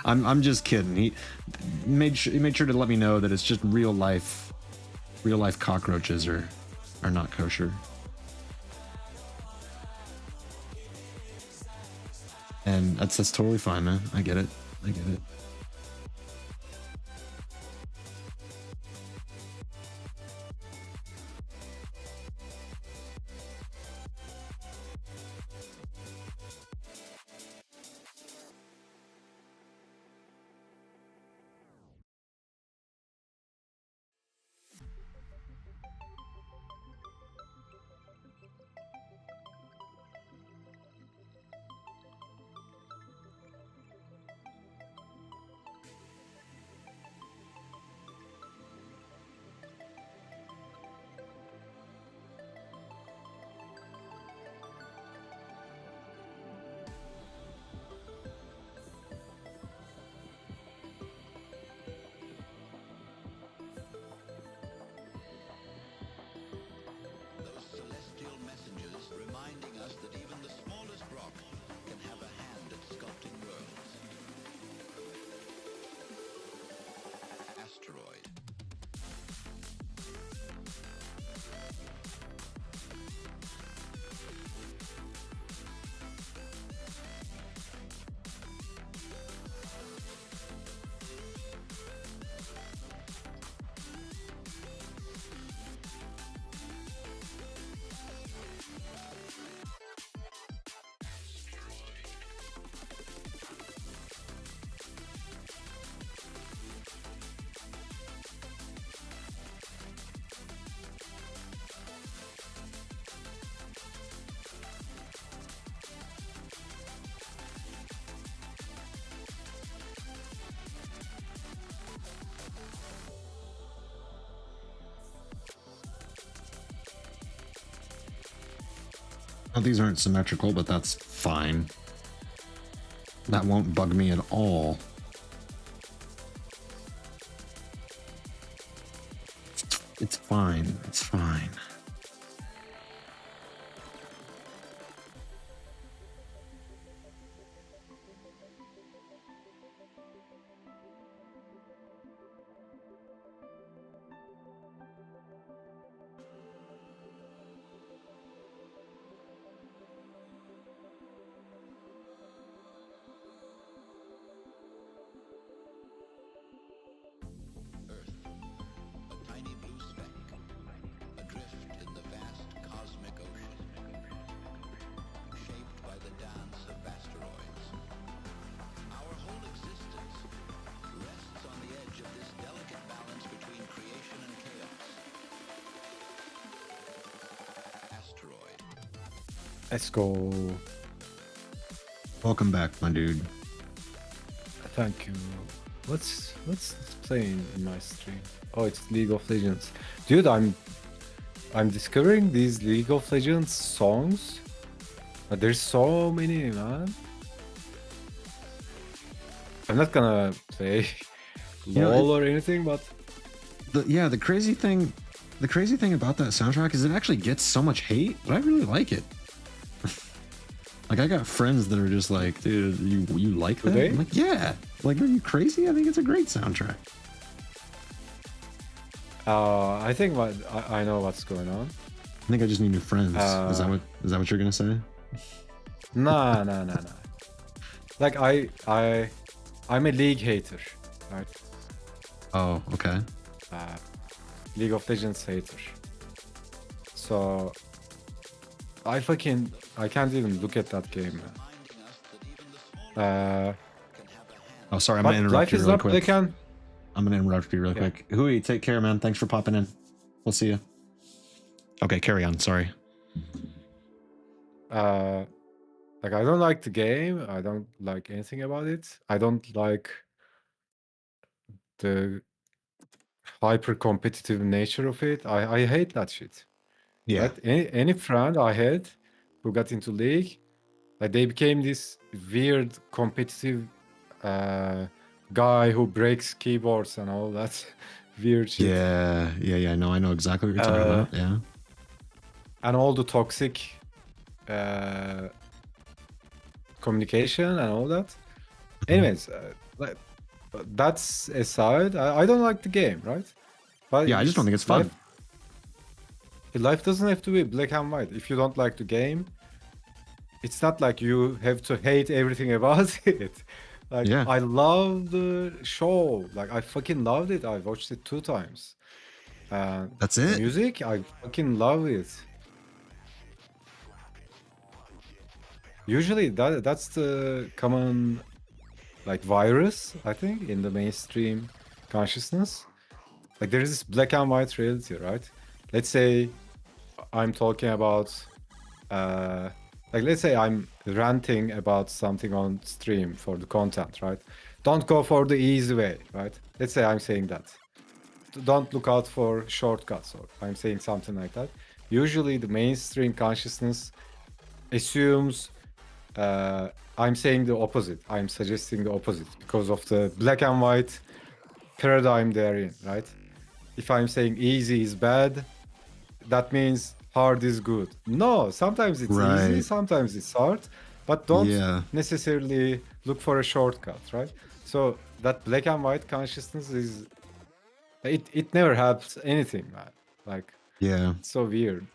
I'm just kidding. He made sure to let me know that it's just real life cockroaches are not kosher. And that's totally fine, man. I get it. I get it. Oh, these aren't symmetrical, but that's fine. That won't bug me at all. It's fine. It's fine. Tiny blue speck, adrift in the vast cosmic ocean, shaped by the dance of asteroids. Our whole existence rests on the edge of this delicate balance between creation and chaos. Asteroid. Let's go. Welcome back, my dude. Thank you. What's playing in my stream? Oh, it's League of Legends. Dude, I'm discovering these League of Legends songs. There's so many, man. I'm not gonna play know, LOL or anything, but The crazy thing about that soundtrack is it actually gets so much hate, but I really like it. Like, I got friends that are just like, dude, you like that? they? I'm like, yeah. Like, are you crazy? I think it's a great soundtrack. I think I know what's going on. I think I just need new friends. Is that what you're gonna say? Nah. Like I'm a League hater, right? Oh, okay. League of Legends hater. So I can't even look at that game, man. Oh, sorry, I'm But gonna interrupt life you is really not quick. Black. I'm gonna interrupt you real Yeah. quick. Hui, take care, man. Thanks for popping in. We'll see you. Okay, carry on. Sorry. Like, I don't like the game. I don't like anything about it. I don't like the hyper competitive nature of it. I hate that shit. Yeah. Right? Any friend I had who got into League, like, they became this weird competitive guy who breaks keyboards and all that weird shit. Yeah. No, I know exactly what you're talking about. Yeah. And all the toxic communication and all that. Anyways, like, that's aside. I don't like the game, right? But Yeah, I just don't think it's fun. Life doesn't have to be black and white. If you don't like the game, it's not like you have to hate everything about it. Like, Yeah. I love the show. Like, I fucking loved it. I watched it 2 times. That's The it. music, I fucking love it. Usually that's the common, like, virus, I think, in the mainstream consciousness. Like, there is this black and white reality, right? Let's say I'm talking about like, let's say I'm ranting about something on stream for the content, right? Don't go for the easy way, right? Let's say I'm saying that. Don't look out for shortcuts, or I'm saying something like that. Usually the mainstream consciousness assumes I'm saying the opposite. I'm suggesting the opposite because of the black and white paradigm they're in, right? If I'm saying easy is bad, that means hard is good. No, sometimes it's easy, Right. sometimes it's hard, but don't Yeah. necessarily look for a shortcut, right? So that black and white consciousness is it never helps anything, man. Like, Yeah. it's so weird.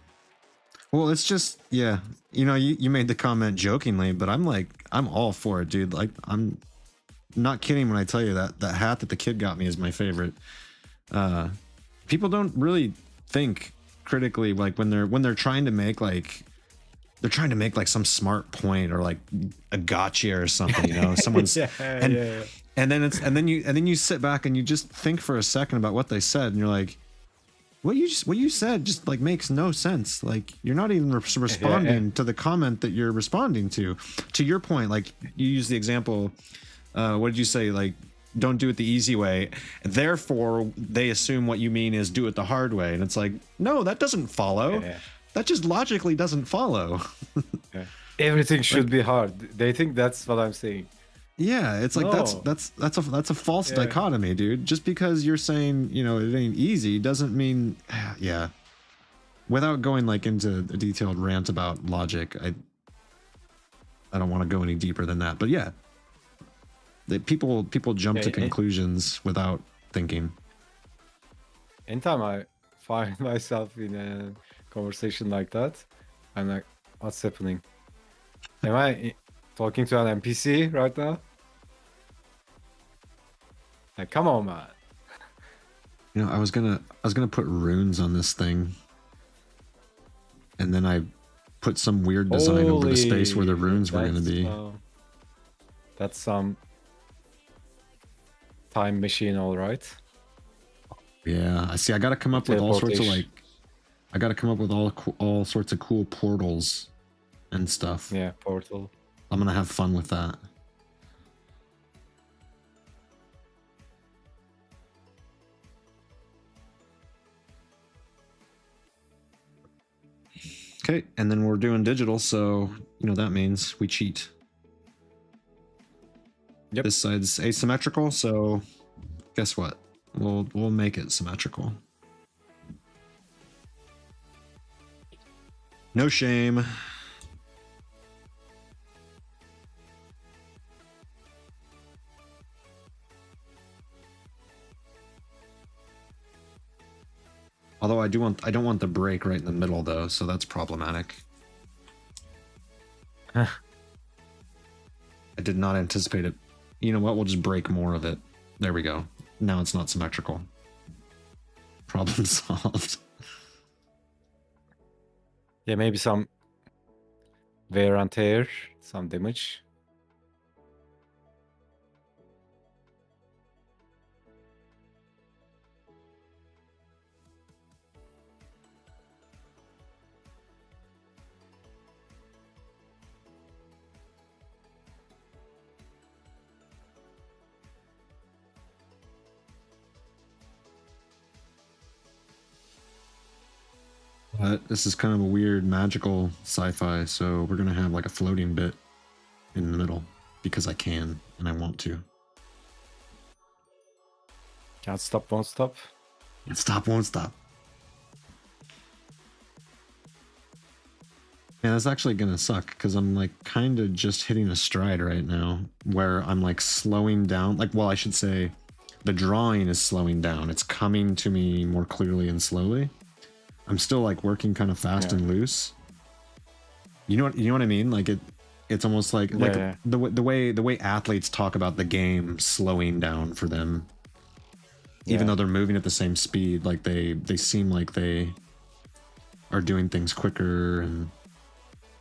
Well, it's just, yeah. You know, you made the comment jokingly, but I'm all for it, dude. Like, I'm not kidding when I tell you that hat that the kid got me is my favorite. People don't really think critically, like, when they're trying to make like some smart point or like a gotcha or something, you know, someone's and then you sit back and you just think for a second about what they said, and you're like, what you said just like makes no sense. Like, you're not even responding to the comment that you're responding to. To your point, like, you use the example, what did you say? Like, don't do it the easy way. Therefore, they assume what you mean is do it the hard way. And it's like, no, that doesn't follow. That just logically doesn't follow. Yeah. Everything should be hard. They think that's what I'm saying. Yeah, it's like No. that's a false Yeah. dichotomy, dude. Just because you're saying, you know, it ain't easy doesn't mean yeah. Without going like into a detailed rant about logic, I don't want to go any deeper than that. But yeah. People jump to Yeah, conclusions without thinking. Anytime I find myself in a conversation like that, I'm like, what's happening? Am I talking to an NPC right now? Like, come on, man. You know, I was gonna put runes on this thing, and then I put some weird design over the space where the Holy, runes were gonna be. That's some time machine, all right. Yeah, I see. I gotta come up with all sorts of Teleportation. I gotta come up with all sorts of cool portals and stuff. Yeah, portal. I'm gonna have fun with that. Okay, and then we're doing digital, so you know that means we cheat. Yep. This side's asymmetrical, so guess what? We'll make it symmetrical. No shame. Although I don't want the break right in the middle though, so that's problematic. I did not anticipate it. You know what? We'll just break more of it. There we go. Now it's not symmetrical. Problem solved. Yeah, maybe some wear and tear, some damage. But this is kind of a weird magical sci-fi, so we're gonna have like a floating bit in the middle because I can and I want to. Can't stop, won't stop. Can't stop, won't stop. Yeah, that's actually gonna suck because I'm like kind of just hitting a stride right now where I'm like slowing down. Like, well, I should say the drawing is slowing down. It's coming to me more clearly and slowly. I'm still like working kind of fast Yeah. and loose. You know what I mean? Like it's almost like Yeah. the way athletes talk about the game slowing down for them. Even Yeah. though they're moving at the same speed, like they seem like they are doing things quicker and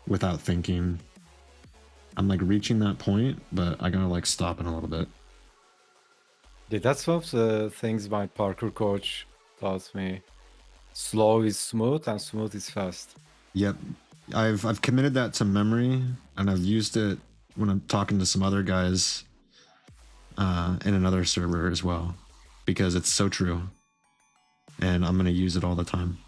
without thinking. I'm like reaching that point, but I gotta like stop in a little bit. Yeah, that's one of the things my parkour coach taught me. Slow is smooth and smooth is fast. Yep. I've committed that to memory and I've used it when I'm talking to some other guys in another server as well because it's so true. And I'm going to use it all the time.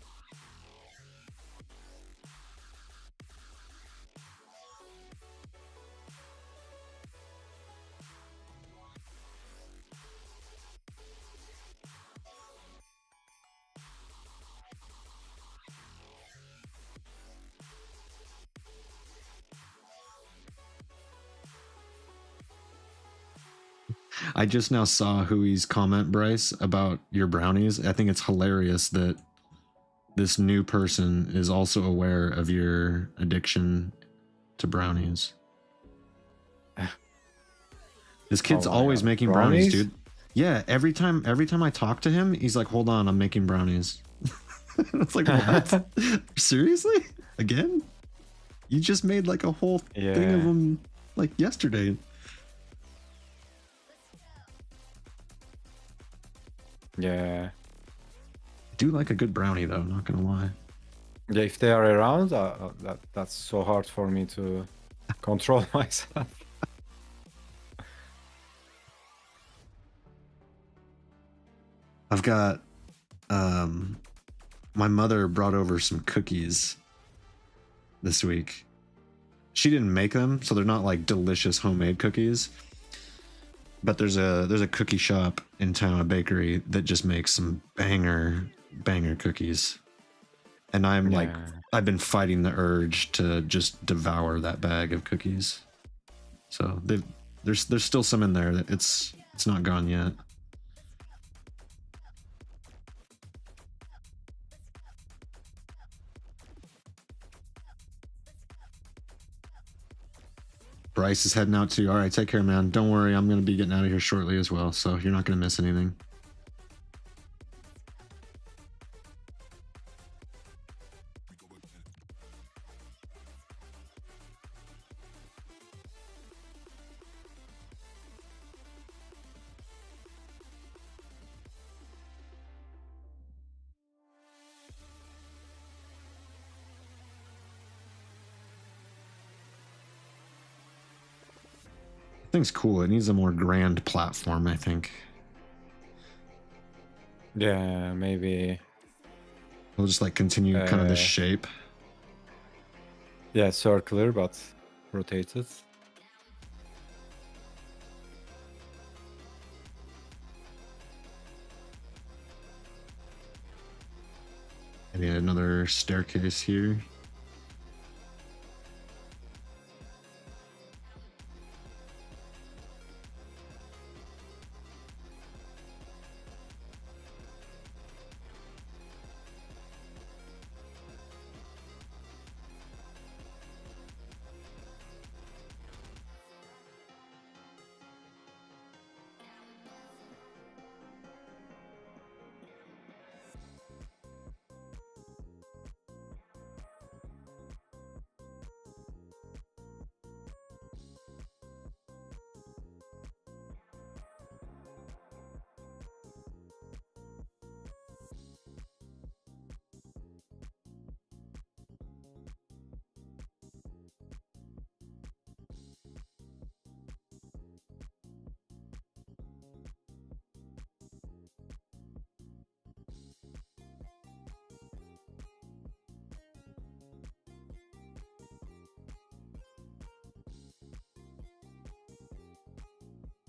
I just now saw Huey's comment, Bryce, about your brownies. I think it's hilarious that this new person is also aware of your addiction to brownies. This kid's Oh my always God. making brownies, Brownies? dude. Yeah, every time I talk to him, he's like, "Hold on, I'm making brownies." It's like, what? Seriously? Again? You just made like a whole thing of Yeah. them like yesterday. Yeah. I do like a good brownie though, not gonna lie. Yeah, if they are around, that's so hard for me to control myself. I've got my mother brought over some cookies this week. She didn't make them, so they're not like delicious homemade cookies. But there's a cookie shop in town, a bakery that just makes some banger cookies. And I'm like, Yeah. I've been fighting the urge to just devour that bag of cookies. So there's still some in there that it's not gone yet. Bryce is heading out too. All right, take care, man. Don't worry, I'm gonna be getting out of here shortly as well, so you're not gonna miss anything. Thing's cool. It needs a more grand platform, I think. Yeah, maybe. We'll just like continue kind of this shape. Yeah, circular but rotated. Maybe another staircase here.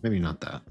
Maybe not that.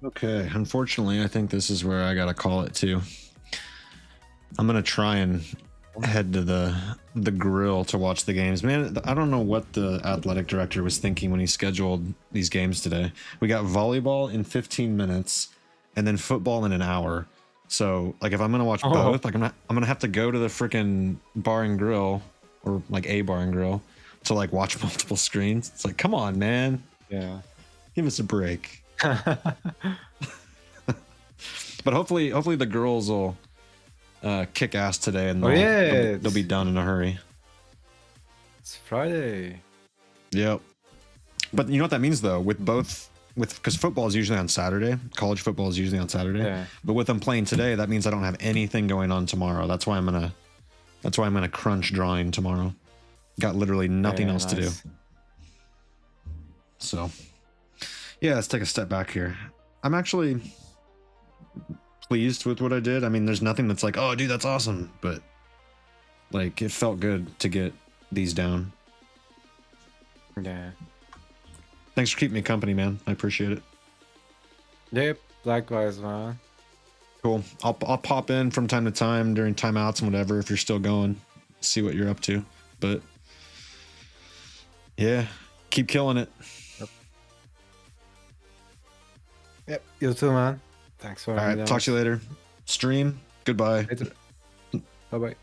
Okay, unfortunately, I think this is where I gotta call it too. I'm gonna try and head to the grill to watch the games. Man, I don't know what the athletic director was thinking when he scheduled these games today. We got volleyball in 15 minutes, and then football in an hour. So, like, if I'm gonna watch both, like, I'm gonna have to go to the freaking bar and grill, or like a bar and grill, to like watch multiple screens. It's like, come on, man, Yeah. give us a break. But hopefully the girls will kick ass today, and they'll be done in a hurry. It's Friday. Yep. But you know what that means though, because football is usually on Saturday, college football is usually on Saturday. Yeah. But with them playing today, that means I don't have anything going on tomorrow. That's why I'm gonna crunch drawing tomorrow. Got literally nothing Yeah, else to do. nice. So yeah, let's take a step back here. I'm actually pleased with what I did. I mean, there's nothing that's like, oh dude, that's awesome, but like it felt good to get these down. Yeah. Thanks for keeping me company, man. I appreciate it. Yep. Likewise, man. Cool. I'll pop in from time to time during timeouts and whatever if you're still going. See what you're up to. But yeah, keep killing it. Yep. You too, man. Thanks for All right, talk to you later. Stream. Goodbye. Later. Bye bye.